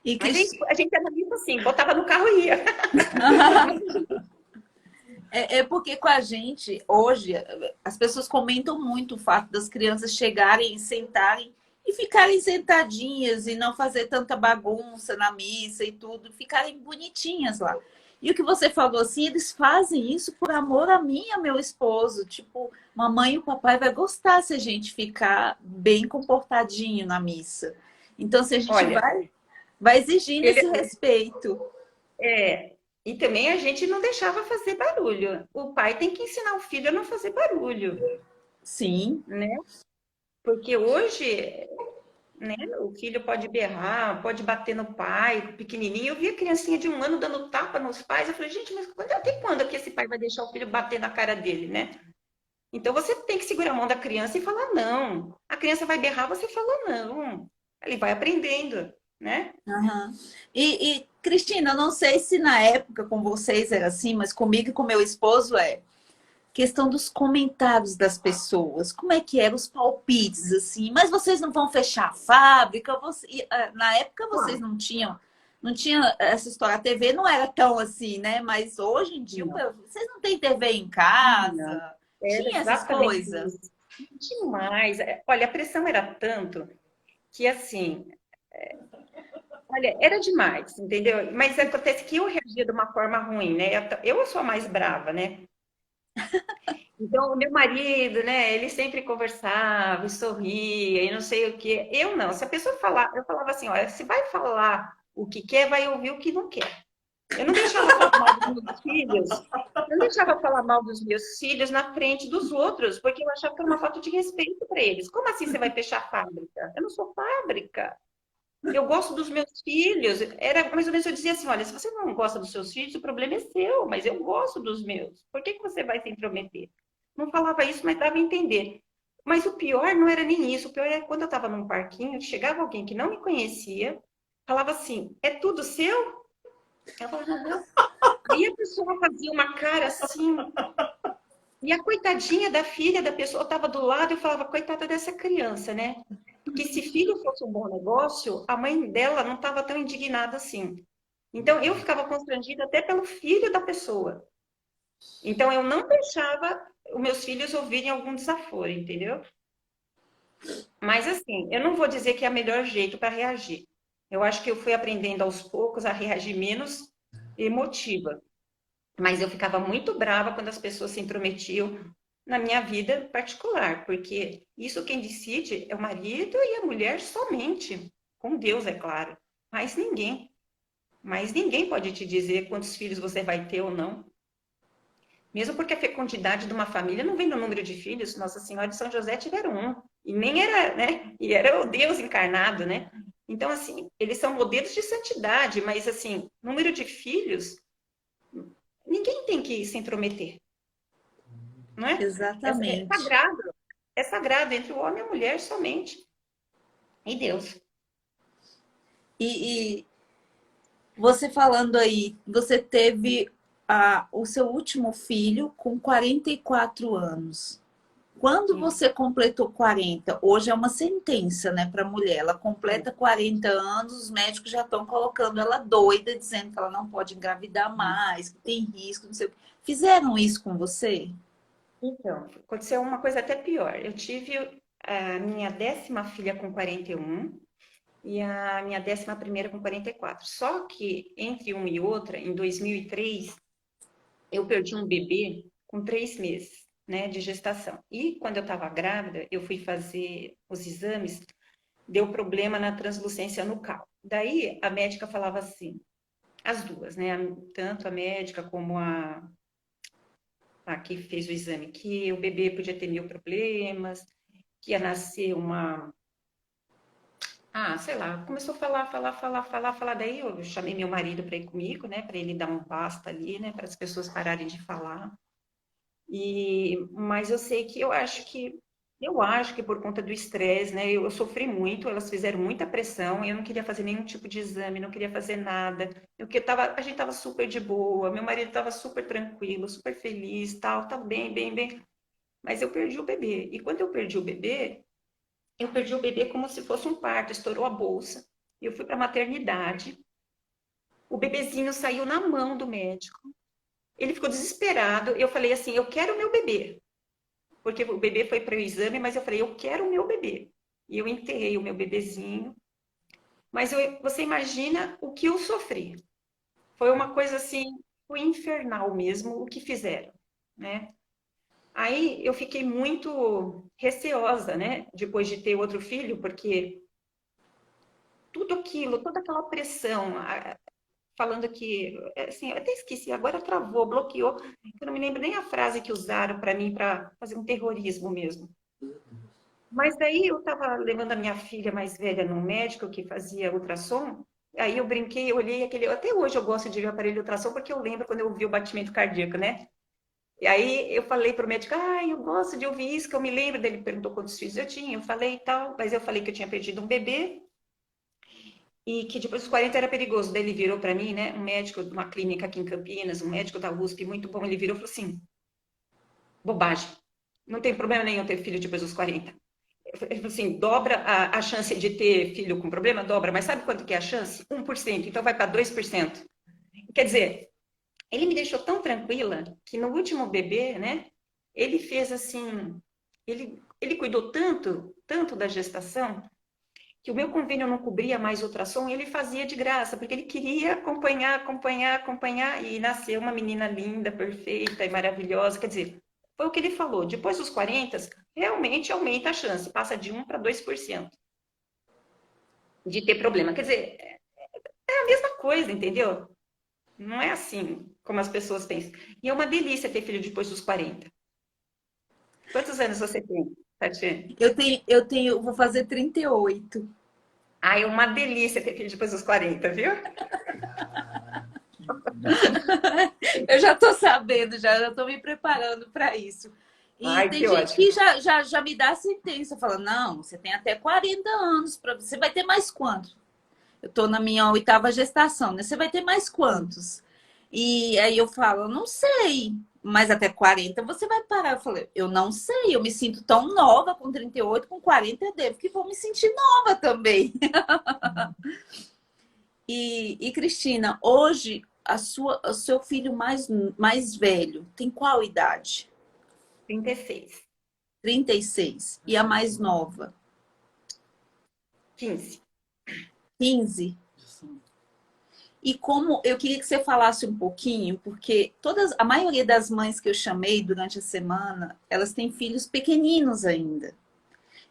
E Mas Cristina, a gente era muito assim, botava no carro e ia. é porque com a gente, hoje, as pessoas comentam muito o fato das crianças chegarem, sentarem e ficarem sentadinhas e não fazer tanta bagunça na missa e tudo, ficarem bonitinhas lá. E o que você falou assim, eles fazem isso por amor a mim e ao meu esposo. Tipo, mamãe e o papai vai gostar se a gente ficar bem comportadinho na missa. Então, se a gente Olha, vai exigindo ele, esse respeito. é, e também a gente não deixava fazer barulho. O pai tem que ensinar o filho a não fazer barulho, Sim. né? Porque hoje, né, o filho pode berrar, pode bater no pai, pequenininho. Eu vi a criancinha de 1 ano dando tapa nos pais. Eu falei, gente, mas até quando que esse pai vai deixar o filho bater na cara dele, né? Então você tem que segurar a mão da criança e falar não. A criança vai berrar, você fala não. Ele vai aprendendo, né? Aham. Cristina, eu não sei se na época com vocês era assim, mas comigo e com meu esposo é questão dos comentários das pessoas. Como é que eram os palpites, assim? Mas vocês não vão fechar a fábrica? Na época vocês não tinham essa história. A TV não era tão assim, né? Mas hoje em dia, Não, vocês não têm TV em não. casa? Era Tinha essas exatamente coisas? isso. Demais. Olha, a pressão era tanto que assim, olha, era demais, entendeu? Mas acontece que eu reagia de uma forma ruim, né? Eu sou a mais brava, né? Então, o meu marido, né, ele sempre conversava e sorria e não sei o quê. Eu não. Se a pessoa falar, eu falava assim, olha, se vai falar o que quer, vai ouvir o que não quer. Eu não deixava falar mal dos meus filhos, eu não deixava falar mal dos meus filhos na frente dos outros, porque eu achava que era uma falta de respeito para eles. Como assim você vai fechar a fábrica? Eu não sou fábrica. Eu gosto dos meus filhos. Era mais ou menos eu dizia assim, olha, se você não gosta dos seus filhos, o problema é seu, mas eu gosto dos meus. Por que que você vai se intrometer? Não falava isso, mas dava a entender. Mas o pior não era nem isso. O pior é quando eu estava num parquinho, chegava alguém que não me conhecia, falava assim, é tudo seu? Eu falava, não. Aí a pessoa fazia uma cara assim, e a coitadinha da filha da pessoa estava do lado, eu falava, coitada dessa criança, né? Porque se filho fosse um bom negócio, a mãe dela não estava tão indignada assim. Então eu ficava constrangida até pelo filho da pessoa. Então eu não deixava os meus filhos ouvirem algum desaforo, entendeu? Mas assim, eu não vou dizer que é o melhor jeito para reagir. Eu acho que eu fui aprendendo aos poucos a reagir menos emotiva. Mas eu ficava muito brava quando as pessoas se intrometiam na minha vida particular, porque isso quem decide é o marido e a mulher somente, com Deus, é claro. Mas ninguém. Mas ninguém pode te dizer quantos filhos você vai ter ou não. Mesmo porque a fecundidade de uma família não vem do número de filhos. Nossa Senhora de São José tiveram um. E nem era, né? E era o Deus encarnado, né? Então, assim, eles são modelos de santidade, mas, assim, número de filhos, ninguém tem que se intrometer, não é? Exatamente. É sagrado entre o homem e a mulher somente. E Deus. E você falando aí, você teve o seu último filho com 44 anos. Quando Sim. você completou 40, hoje é uma sentença, né, para a mulher. Ela completa 40 anos, os médicos já estão colocando ela doida, dizendo que ela não pode engravidar mais, que tem risco, não sei o quê. Fizeram isso com você? Então, aconteceu uma coisa até pior. Eu tive a minha 10ª filha com 41 e a minha 11ª com 44. Só que entre uma e outra, em 2003, eu perdi um bebê com 3 meses, né, de gestação. E quando eu estava grávida, eu fui fazer os exames, deu problema na translucência nucal. Daí a médica falava assim, as duas, né, tanto a médica como a que fez o exame, que o bebê podia ter 1000 problemas, que ia nascer uma... Ah, sei lá, começou a falar. Daí eu chamei meu marido para ir comigo, né, para ele dar um basta ali, né, para as pessoas pararem de falar. Mas eu sei que eu acho que por conta do estresse, né, eu sofri muito, elas fizeram muita pressão, eu não queria fazer nenhum tipo de exame, não queria fazer nada. A gente tava super de boa, meu marido tava super tranquilo, super feliz, tal, tá bem, bem, bem. Mas eu perdi o bebê. E quando eu perdi o bebê como se fosse um parto, estourou a bolsa. Eu fui para a maternidade, o bebezinho saiu na mão do médico, ele ficou desesperado, eu falei assim, eu quero o meu bebê. Porque o bebê foi para o exame, mas eu falei, eu quero o meu bebê. E eu enterrei o meu bebezinho. Mas você imagina o que eu sofri. Foi uma coisa assim, foi infernal mesmo o que fizeram, né? Aí eu fiquei muito receosa, né? Depois de ter outro filho, porque tudo aquilo, toda aquela pressão, falando que, assim, eu até esqueci, agora travou, bloqueou. Eu não me lembro nem a frase que usaram para mim para fazer um terrorismo mesmo. Mas daí eu estava levando a minha filha mais velha no médico que fazia ultrassom. Aí eu brinquei, eu olhei aquele. Até hoje eu gosto de ver o aparelho de ultrassom porque eu lembro quando eu ouvi o batimento cardíaco, né? E aí eu falei para o médico, eu gosto de ouvir isso, que eu me lembro dele. Perguntou quantos filhos eu tinha, eu falei e tal, mas eu falei que eu tinha perdido um bebê e que depois dos 40 era perigoso. Daí ele virou para mim, né? Um médico de uma clínica aqui em Campinas, um médico da USP, muito bom. Ele virou e falou assim: bobagem, não tem problema nenhum ter filho depois dos 40. Assim, dobra a chance de ter filho com problema, dobra, mas sabe quanto que é a chance? 1%, então vai para 2%. Quer dizer, ele me deixou tão tranquila que no último bebê, né, ele fez assim, ele cuidou tanto, tanto da gestação, que o meu convênio não cobria mais ultrassom e ele fazia de graça, porque ele queria acompanhar, acompanhar, acompanhar, e nasceu uma menina linda, perfeita e maravilhosa. Quer dizer, foi o que ele falou, depois dos 40, realmente aumenta a chance, passa de 1 para 2% de ter problema. Quer dizer, é a mesma coisa, entendeu? Não é assim como as pessoas pensam. E é uma delícia ter filho depois dos 40. Quantos anos você tem, Tatiana? Vou fazer 38. Ah, é uma delícia ter filho depois dos 40, viu? Eu já tô sabendo, já tô me preparando para isso. E Ai, tem que gente ótimo. que já me dá sentença, fala, não, você tem até 40 anos, você vai ter mais quantos? Eu tô na minha 8ª gestação, né? Você vai ter mais quantos? E aí eu falo, eu não sei, mas até 40 você vai parar. Eu falei, eu não sei, eu me sinto tão nova com 38, com 40 eu devo que vou me sentir nova também. E Cristina, hoje o seu filho mais velho tem qual idade? 36. 36. E a mais nova? 15. 15. E como eu queria que você falasse um pouquinho, porque a maioria das mães que eu chamei durante a semana, elas têm filhos pequeninos ainda.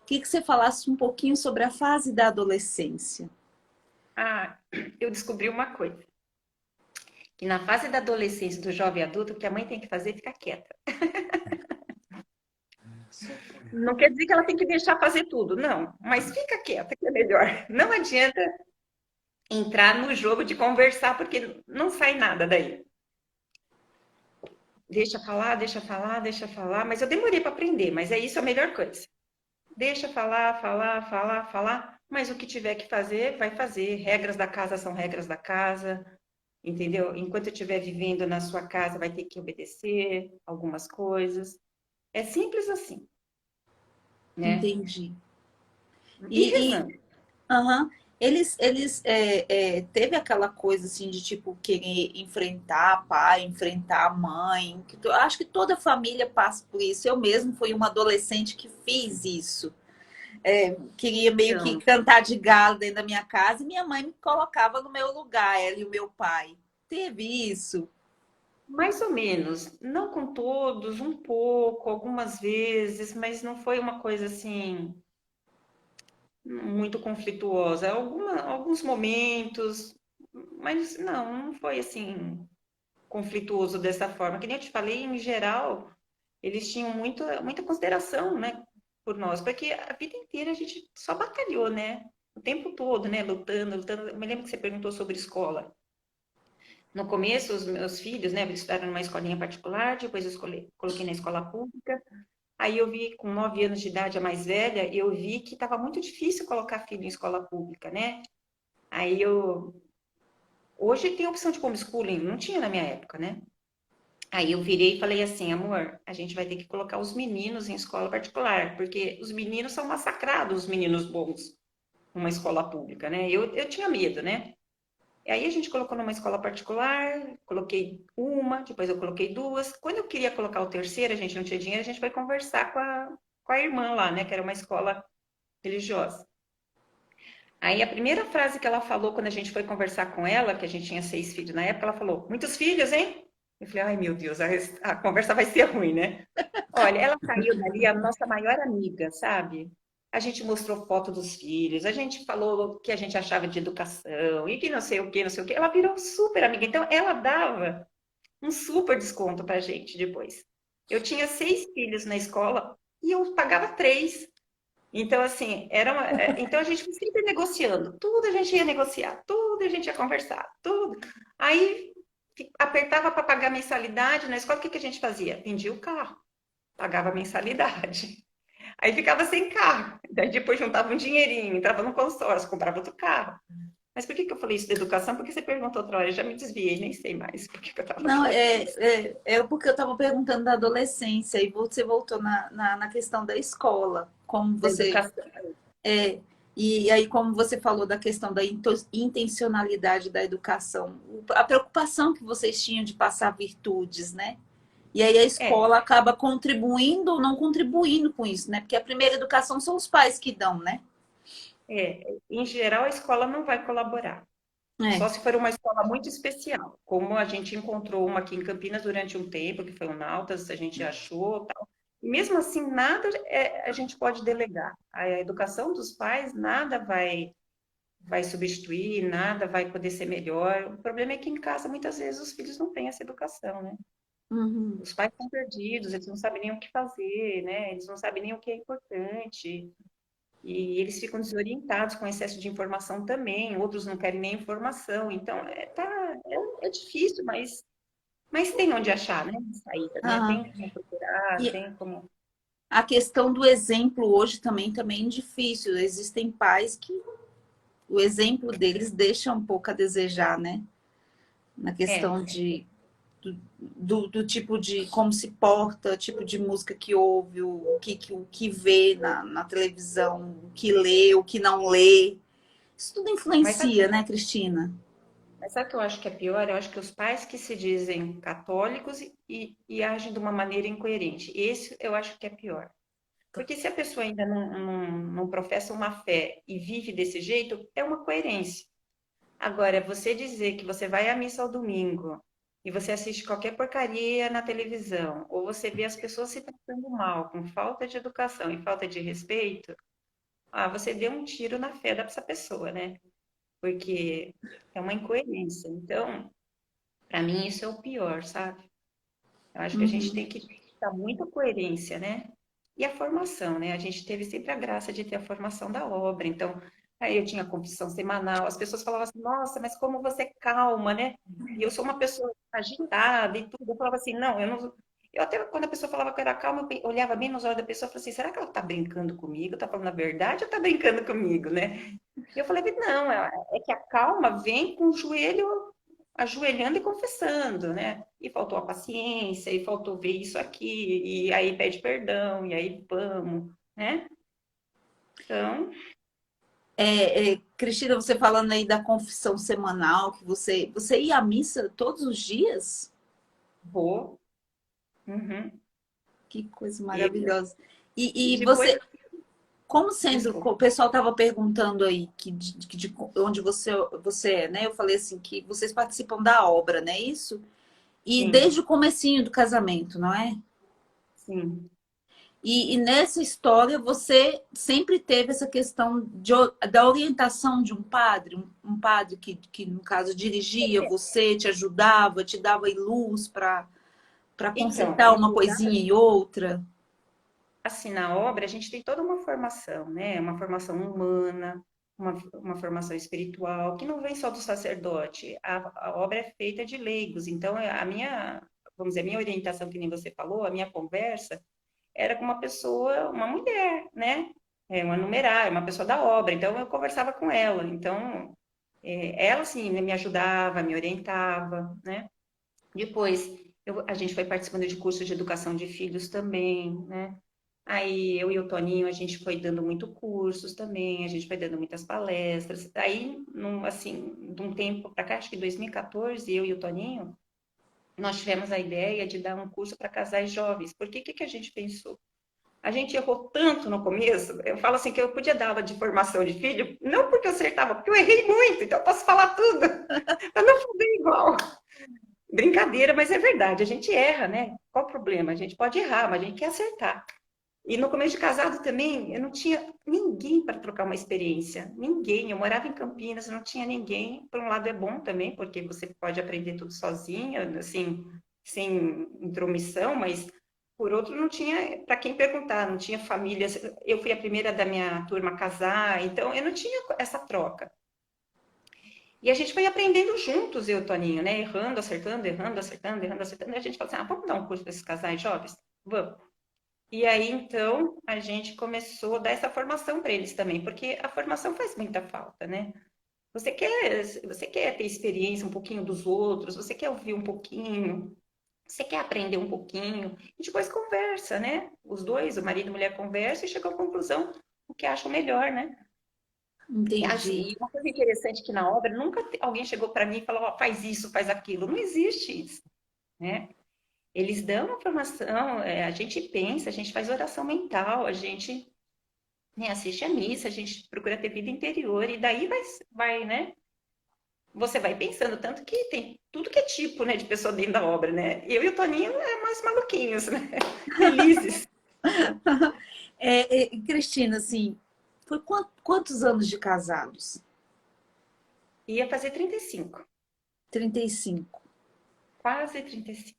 Queria que você falasse um pouquinho sobre a fase da adolescência. Ah, eu descobri uma coisa. Que na fase da adolescência, do jovem adulto, o que a mãe tem que fazer é ficar quieta. Não quer dizer que ela tem que deixar fazer tudo, não. Mas fica quieta, que é melhor. Não adianta entrar no jogo de conversar, porque não sai nada daí. Deixa falar, deixa falar, deixa falar. Mas eu demorei para aprender, mas é isso a melhor coisa. Deixa falar, falar, falar, falar. Mas o que tiver que fazer, vai fazer. Regras da casa são regras da casa. Entendeu? Enquanto eu estiver vivendo na sua casa, vai ter que obedecer algumas coisas. É simples assim, né? Entendi. E E, rezando. aham, eles teve aquela coisa assim de tipo querer enfrentar a pai, enfrentar a mãe. Acho que toda família passa por isso. Eu mesmo fui uma adolescente que fiz isso. Queria meio que Então, cantar de galo dentro da minha casa e minha mãe me colocava no meu lugar, ela e o meu pai. Teve isso? mais ou menos, não com todos, um pouco, algumas vezes, mas não foi uma coisa assim muito conflituosa. Alguns momentos, mas não foi assim conflituoso dessa forma. Que nem eu te falei, em geral, eles tinham muita consideração, né, por nós, porque a vida inteira a gente só batalhou, né? O tempo todo, né, lutando, lutando. Eu me lembro que você perguntou sobre escola. No começo, os meus filhos, né, eles estudaram numa escolinha particular, depois eu coloquei na escola pública. Aí eu vi, com 9 anos de idade, a mais velha, eu vi que estava muito difícil colocar filho em escola pública, né? Aí eu... Hoje tem a opção de homeschooling, não tinha na minha época, né? Aí eu virei e falei assim, amor, a gente vai ter que colocar os meninos em escola particular, porque os meninos são massacrados, os meninos bons. numa escola pública, né? Eu tinha medo, né? E aí a gente colocou numa escola particular, coloquei uma, depois eu coloquei duas. Quando eu queria colocar o terceiro, a gente não tinha dinheiro, a gente foi conversar com a irmã lá, né? Que era uma escola religiosa. Aí a primeira frase que ela falou quando a gente foi conversar com ela, que a gente tinha 6 filhos na época, ela falou, muitos filhos, hein? Eu falei, ai meu Deus, a conversa vai ser ruim, né? Olha, ela saiu dali a nossa maior amiga, sabe? A gente mostrou foto dos filhos, a gente falou o que a gente achava de educação e que não sei o que, não sei o que. Ela virou super amiga. Então, ela dava um super desconto pra gente depois. Eu tinha 6 filhos na escola e eu pagava 3. Então, assim, então a gente foi sempre negociando. Tudo a gente ia negociar, tudo a gente ia conversar, tudo. Aí apertava para pagar mensalidade na escola, o que que a gente fazia? Vendia o carro, pagava mensalidade. Aí ficava sem carro. Daí depois juntava um dinheirinho, entrava no consórcio, comprava outro carro. Mas por que que eu falei isso da educação? Porque você perguntou outra hora, eu já me desviei, nem sei mais por que que eu estava Não, falando isso. é porque eu estava perguntando da adolescência e você voltou na questão da escola, como Da você educação. é, e aí como você falou da questão da intencionalidade da educação, a preocupação que vocês tinham de passar virtudes, né? E aí a É, escola acaba contribuindo ou não contribuindo com isso, né? Porque a primeira educação são os pais que dão, né? em geral a escola não vai colaborar. É. Só se for uma escola muito especial, como a gente encontrou uma aqui em Campinas durante um tempo, que foi o Nautas, a gente achou, tal. E mesmo assim, nada a gente pode delegar. A educação dos pais, nada vai substituir, nada vai poder ser melhor. O problema é que em casa, muitas vezes, os filhos não têm essa educação, né? Uhum. Os pais estão perdidos, eles não sabem nem o que fazer, né? Eles não sabem nem o que é importante. E eles ficam desorientados com excesso de informação também, outros não querem nem informação. Então, é difícil, mas tem onde achar, né? Saída, né? Aham. Tem como procurar, E tem como. a questão do exemplo hoje também é difícil. Existem pais que o exemplo deles deixa um pouco a desejar, né? Na É, questão do tipo de como se porta, tipo de música que ouve, o que vê na televisão, o que lê, o que não lê. Isso tudo mas sabe, influencia, né, Cristina? mas sabe o que eu acho que é pior? Eu acho que os pais que se dizem católicos e agem de uma maneira incoerente. Esse eu acho que é pior. Porque se a pessoa ainda não professa uma fé e vive desse jeito, é uma coerência. Agora, você dizer que você vai à missa ao domingo e você assiste qualquer porcaria na televisão, ou você vê as pessoas se tratando mal, com falta de educação e falta de respeito, você deu um tiro na fé dessa pessoa, né? Porque é uma incoerência. Então, para mim, isso é o pior, sabe? Eu acho que a gente Uhum. tem que dar muita coerência, né? E a formação, né? A gente teve sempre a graça de ter a formação da obra. Então, aí eu tinha confissão semanal. As pessoas falavam assim, nossa, mas como você é calma, né? E eu sou uma pessoa agitada e tudo. Eu falava assim, não, eu não. Eu até, quando a pessoa falava que eu era calma, eu olhava bem nos olhos da pessoa e falava assim, será que ela tá brincando comigo? Tá falando a verdade ou tá brincando comigo, né? E eu falei, não, é que a calma vem com o joelho ajoelhando e confessando, né? E faltou a paciência, e faltou ver isso aqui, e aí pede perdão, e aí vamos, né? Então, Cristina, você falando aí da confissão semanal, que você ia à missa todos os dias? vou. Uhum. Que coisa E, maravilhosa. e E depois, você, como sendo, desculpa. o pessoal estava perguntando aí de onde você é, né? Eu falei assim que vocês participam da obra, não é isso? E Sim, desde o comecinho do casamento, não é? sim. E nessa história você sempre teve essa questão da orientação de um padre, um padre que, no caso, dirigia você, te ajudava, te dava aí luz para Então, consertar uma coisinha e outra. assim, na obra, a gente tem toda uma formação, né? Uma formação humana, uma formação espiritual, que não vem só do sacerdote. A obra é feita de leigos. Então, vamos dizer, a minha orientação, que nem você falou, a minha conversa, era com uma pessoa, uma mulher, né? Uma numerária, uma pessoa da obra. Então, eu conversava com ela. Então, ela, assim, me ajudava, me orientava, né? Depois, a gente foi participando de cursos de educação de filhos também, né? Aí eu e o Toninho, a gente foi dando muito cursos também, a gente foi dando muitas palestras. Aí, assim, de um tempo para cá, acho que 2014, eu e o Toninho, nós tivemos a ideia de dar um curso para casais jovens. Porque o que a gente pensou? A gente errou tanto no começo, eu falo assim que eu podia dar aula de formação de filho, não porque eu acertava, porque eu errei muito, então eu posso falar tudo, para não fazer igual. Brincadeira, mas é verdade, a gente erra, né? Qual o problema? A gente pode errar, mas a gente quer acertar. E no começo de casado também, eu não tinha ninguém para trocar uma experiência. Ninguém. Eu morava em Campinas, não tinha ninguém. Por um lado é bom também, porque você pode aprender tudo sozinha, assim, sem intromissão, mas por outro não tinha para quem perguntar, não tinha família. Eu fui a primeira da minha turma a casar, então eu não tinha essa troca. E a gente foi aprendendo juntos, eu e o Toninho, né? Errando, acertando, errando, acertando, errando, acertando. E a gente falou assim, vamos dar um curso para esses casais jovens? Vamos. E aí, então, a gente começou a dar essa formação para eles também, porque a formação faz muita falta, né? Você quer ter experiência um pouquinho dos outros, você quer ouvir um pouquinho, você quer aprender um pouquinho, e depois conversa, né? Os dois, o marido e a mulher conversam e chegam à conclusão o que acham melhor, né? Entendi. E uma coisa interessante que na obra, nunca alguém chegou para mim e falou, ó, faz isso, faz aquilo. Não existe isso, né? Eles dão uma formação, a gente pensa, a gente faz oração mental, a gente, né, assiste a missa, a gente procura ter vida interior, e daí vai, né? Você vai pensando, tanto que tem tudo que é tipo, né, de pessoa dentro da obra, né? Eu e o Toninho é mais maluquinhos, né? Felizes. Cristina, assim, foi quantos anos de casados? Ia fazer 35, 35. quase 35.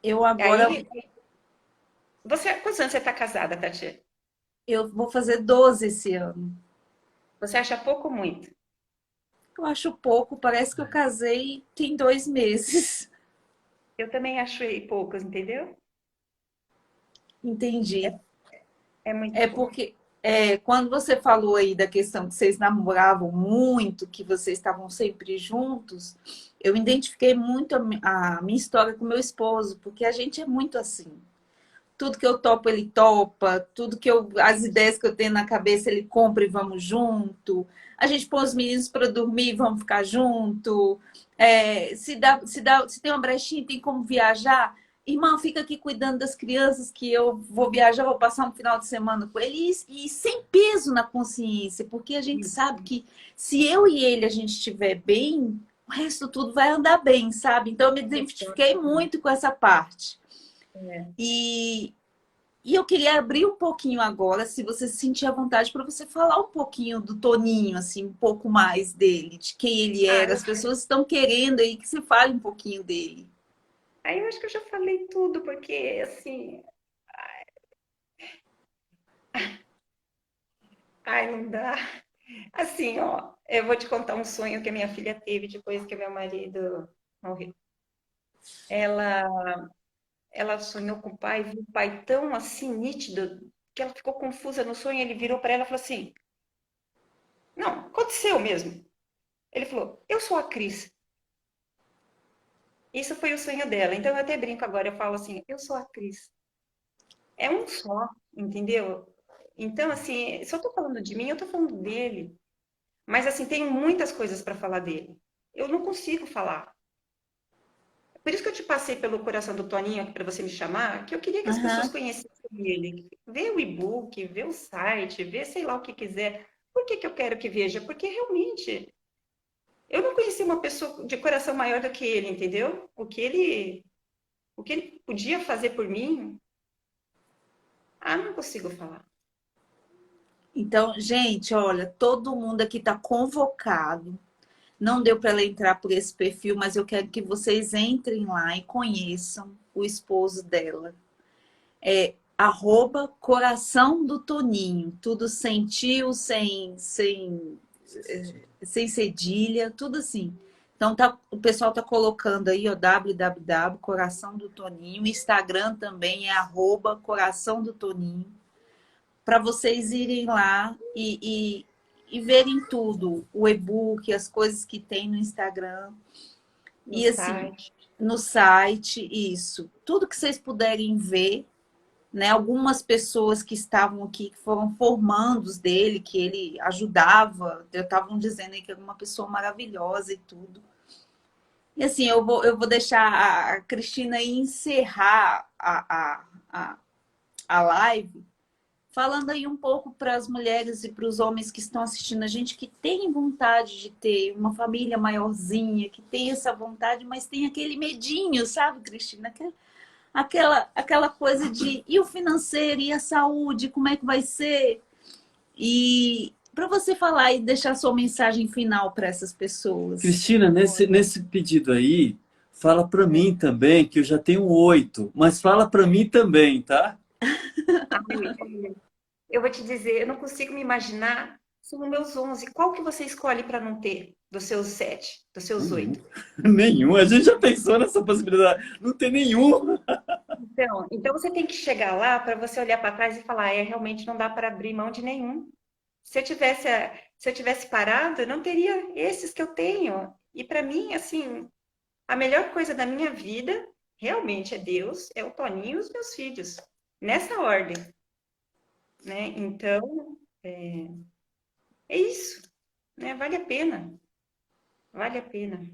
Eu agora, Aí, quantos anos você está casada, Tati? eu vou fazer 12 esse ano. Você acha pouco ou muito? Eu acho pouco, parece que eu casei tem 2 meses. Eu também acho poucos, entendeu? Entendi. É muito É pouco. porque quando você falou aí da questão que vocês namoravam muito, que vocês estavam sempre juntos, eu identifiquei muito a minha história com meu esposo, porque a gente é muito assim. Tudo que eu topo, ele topa, as ideias que eu tenho na cabeça, ele compra e vamos junto. A gente põe os meninos para dormir e vamos ficar junto. Se tem uma brechinha, tem como viajar. Irmão, fica aqui cuidando das crianças que eu vou viajar, vou passar um final de semana com ele e sem peso na consciência, porque a gente sabe que se eu e ele a gente estiver bem, o resto tudo vai andar bem, sabe? Então eu me identifiquei muito com essa parte. E, e eu queria abrir um pouquinho agora, se você se sentir à vontade, para você falar um pouquinho do Toninho, assim, um pouco mais dele, de quem ele Ah, era. As pessoas estão querendo aí que você fale um pouquinho dele. aí eu acho que eu já falei tudo, porque assim, ai, não dá. Assim, ó, eu vou te contar um sonho que a minha filha teve depois que meu marido morreu. Ela, ela sonhou com o pai, viu o pai tão assim nítido que ela ficou confusa no sonho. Ele virou para ela e falou assim: Não, aconteceu mesmo. Ele falou: Eu sou a Cris. Isso foi o sonho dela. Então eu até brinco agora, eu falo assim: Eu sou a Cris. É um só, entendeu? Então, assim, se eu tô falando de mim, eu tô falando dele. Mas, assim, tenho muitas coisas para falar dele. Eu não consigo falar. Por isso que eu te passei pelo coração do Toninho para você me chamar, que eu queria que as pessoas Aham. conhecessem ele. Vê o e-book, vê o site, vê sei lá o que quiser. Por que que eu quero que veja? Porque realmente eu não conheci uma pessoa de coração maior do que ele, entendeu? O que ele podia fazer por mim, não consigo falar. Então, gente, olha, todo mundo aqui está convocado. Não deu para ela entrar por esse perfil, mas eu quero que vocês entrem lá e conheçam o esposo dela. @coração do Toninho. Tudo sem tio, sem cedilha, tudo assim. Então o pessoal tá colocando aí, ó, www Coração do Toninho. O Instagram também é @coração do Toninho. Para vocês irem lá e verem tudo. O e-book, as coisas que tem no Instagram. No E assim, site. no site, isso. Tudo que vocês puderem ver, né? Algumas pessoas que estavam aqui, que foram formandos dele, que ele ajudava, estavam dizendo aí que era uma pessoa maravilhosa e tudo. E assim, eu vou deixar a Cristina aí encerrar a live, falando aí um pouco para as mulheres e para os homens que estão assistindo a gente, que têm vontade de ter uma família maiorzinha, que tem essa vontade, mas tem aquele medinho, sabe, Cristina? Aquela coisa de e o financeiro, e a saúde, como é que vai ser? E para você falar e deixar sua mensagem final para essas pessoas. Cristina, nesse pedido aí, fala para mim também, que eu já tenho 8, mas fala para mim também, tá? Eu vou te dizer, eu não consigo me imaginar se nos meus 11, qual que você escolhe para não ter dos seus 7, dos seus 8? Nenhum. A gente já pensou nessa possibilidade. Não tem nenhum. Então você tem que chegar lá para você olhar para trás e falar, realmente não dá para abrir mão de nenhum. Se eu tivesse parado, eu não teria esses que eu tenho. E para mim, assim, a melhor coisa da minha vida realmente é Deus, é o Toninho e os meus filhos. Nessa ordem, né? Então, é isso, né? Vale a pena. Vale a pena.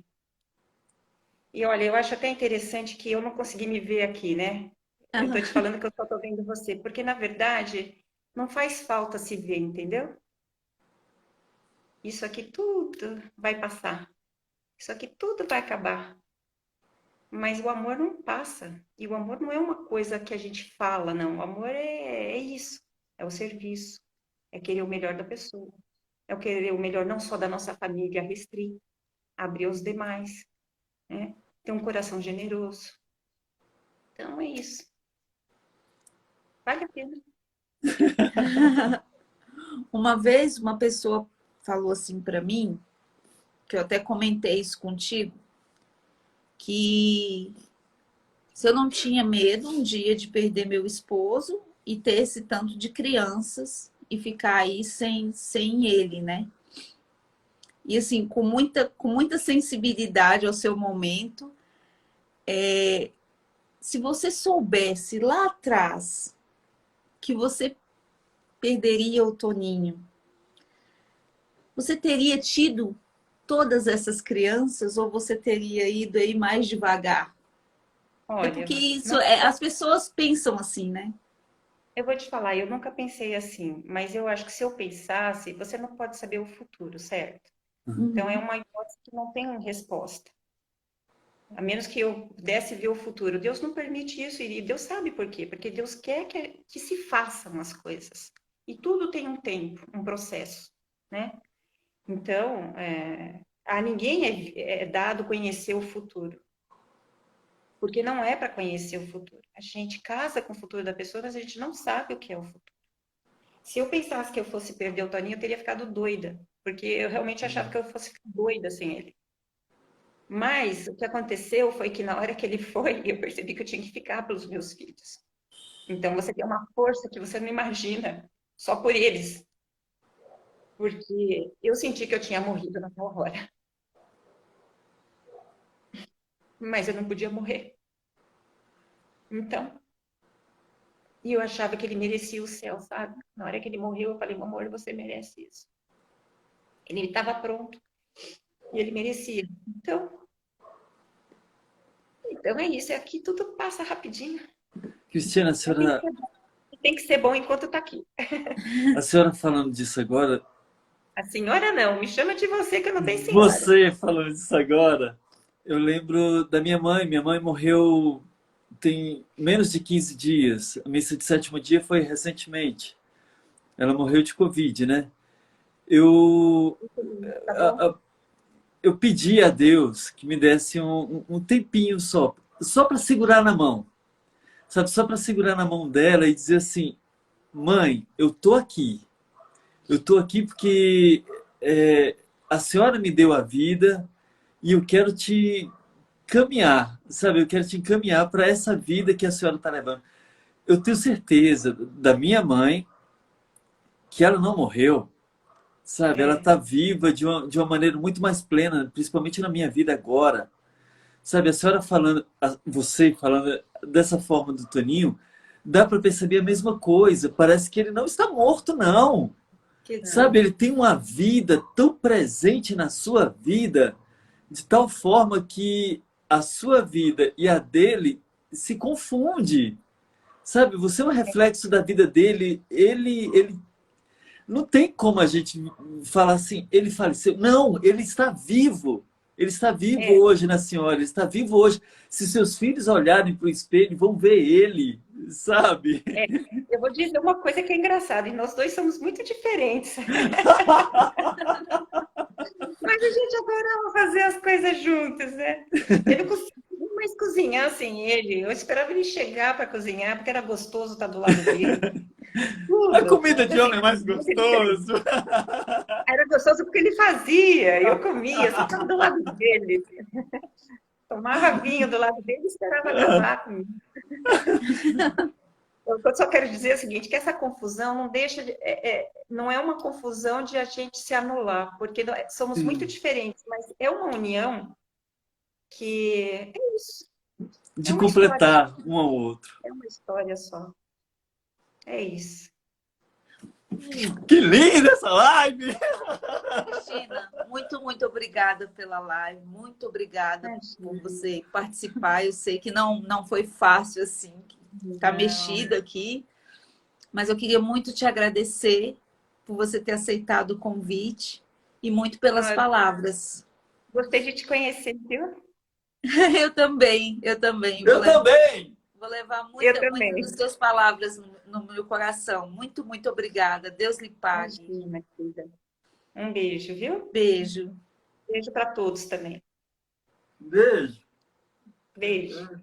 E olha, eu acho até interessante que eu não consegui me ver aqui, né? Eu tô te falando que eu só tô vendo você, porque na verdade não faz falta se ver, entendeu? Isso aqui tudo vai passar. Isso aqui tudo vai acabar. Mas o amor não passa. E o amor não é uma coisa que a gente fala, não. O amor é isso. É o serviço. É querer o melhor da pessoa. É o querer o melhor não só da nossa família, restrita, abrir aos demais, né? Ter um coração generoso. Então é isso. Vale a pena. Uma vez uma pessoa falou assim para mim, que eu até comentei isso contigo, que se eu não tinha medo um dia de perder meu esposo e ter esse tanto de crianças e ficar aí sem ele, né? E assim, com muita sensibilidade ao seu momento, se você soubesse lá atrás que você perderia o Toninho, você teria tido todas essas crianças ou você teria ido aí mais devagar? Olha, Porque isso, não, as pessoas pensam assim, né? eu vou te falar, eu nunca pensei assim, mas eu acho que se eu pensasse, você não pode saber o futuro, certo? Então é uma hipótese que não tem resposta. A menos que eu pudesse ver o futuro. Deus não permite isso e Deus sabe por quê? Porque Deus quer que se façam as coisas. E tudo tem um tempo, um processo, né? Então, a ninguém é dado conhecer o futuro. Porque não é para conhecer o futuro. A gente casa com o futuro da pessoa, mas a gente não sabe o que é o futuro. Se eu pensasse que eu fosse perder o Toninho, eu teria ficado doida. Porque eu realmente achava que eu fosse ficar doida sem ele. Mas o que aconteceu foi que na hora que ele foi, eu percebi que eu tinha que ficar pelos meus filhos. Então você tem uma força que você não imagina, só por eles. Porque eu senti que eu tinha morrido naquela hora. Mas eu não podia morrer. Então, e eu achava que ele merecia o céu, sabe? Na hora que ele morreu, eu falei, meu amor, você merece isso. Ele estava pronto. E ele merecia. Então é isso. Aqui tudo passa rapidinho. Cristina, Tem que ser bom enquanto está aqui. a senhora falando disso agora, A senhora não, me chama de você que eu não tenho senhora. você falando disso agora, eu lembro da minha mãe. Minha mãe morreu tem menos de 15 dias. A missa de sétimo dia foi recentemente. Ela morreu de Covid, né? Eu, Tá bom? eu pedi a Deus que me desse um tempinho só para segurar na mão. Sabe? Só para segurar na mão dela e dizer assim, mãe, eu tô aqui. Eu tô aqui porque a senhora me deu a vida e eu quero te caminhar, sabe? Eu quero te encaminhar para essa vida que a senhora está levando. Eu tenho certeza da minha mãe que ela não morreu, sabe? Ela está viva de uma maneira muito mais plena, principalmente na minha vida agora. Sabe, a senhora falando, você falando dessa forma do Toninho, dá para perceber a mesma coisa. Parece que ele não está morto, não. Sabe, ele tem uma vida tão presente na sua vida, de tal forma que a sua vida e a dele se confunde. Sabe, você é um reflexo da vida dele. Ele não tem como a gente falar assim, ele faleceu. Não, ele está vivo. Ele está vivo hoje na senhora, ele está vivo hoje. Se seus filhos olharem para o espelho, vão ver ele, sabe? Eu vou dizer uma coisa que é engraçada, e nós dois somos muito diferentes. Mas a gente adorava fazer as coisas juntos, né? Ele não conseguia mais cozinhar assim, eu esperava ele chegar para cozinhar, porque era gostoso estar do lado dele. Tudo. A comida de homem é mais gostoso. Era gostoso porque ele fazia, eu comia, eu ficava do lado dele. Tomava vinho do lado dele e esperava acabar comigo. Eu só quero dizer o seguinte, que essa confusão não deixa não é uma confusão de a gente se anular, porque somos muito diferentes, mas é uma união que é isso. De completar um ao outro. É uma história só. É isso. Que linda essa live! Cristina, muito obrigada pela live. Muito obrigada por você participar. Eu sei que não foi fácil, assim, tá mexido aqui. Mas eu queria muito te agradecer por você ter aceitado o convite e muito pelas palavras. Gostei de te conhecer, viu? Eu também. Eu também! Vou levar Eu muitas também. das suas palavras no meu coração. Muito obrigada. Deus lhe pague. Imagina, querida. Um beijo, viu? Beijo. Beijo para todos também. Beijo! Beijo.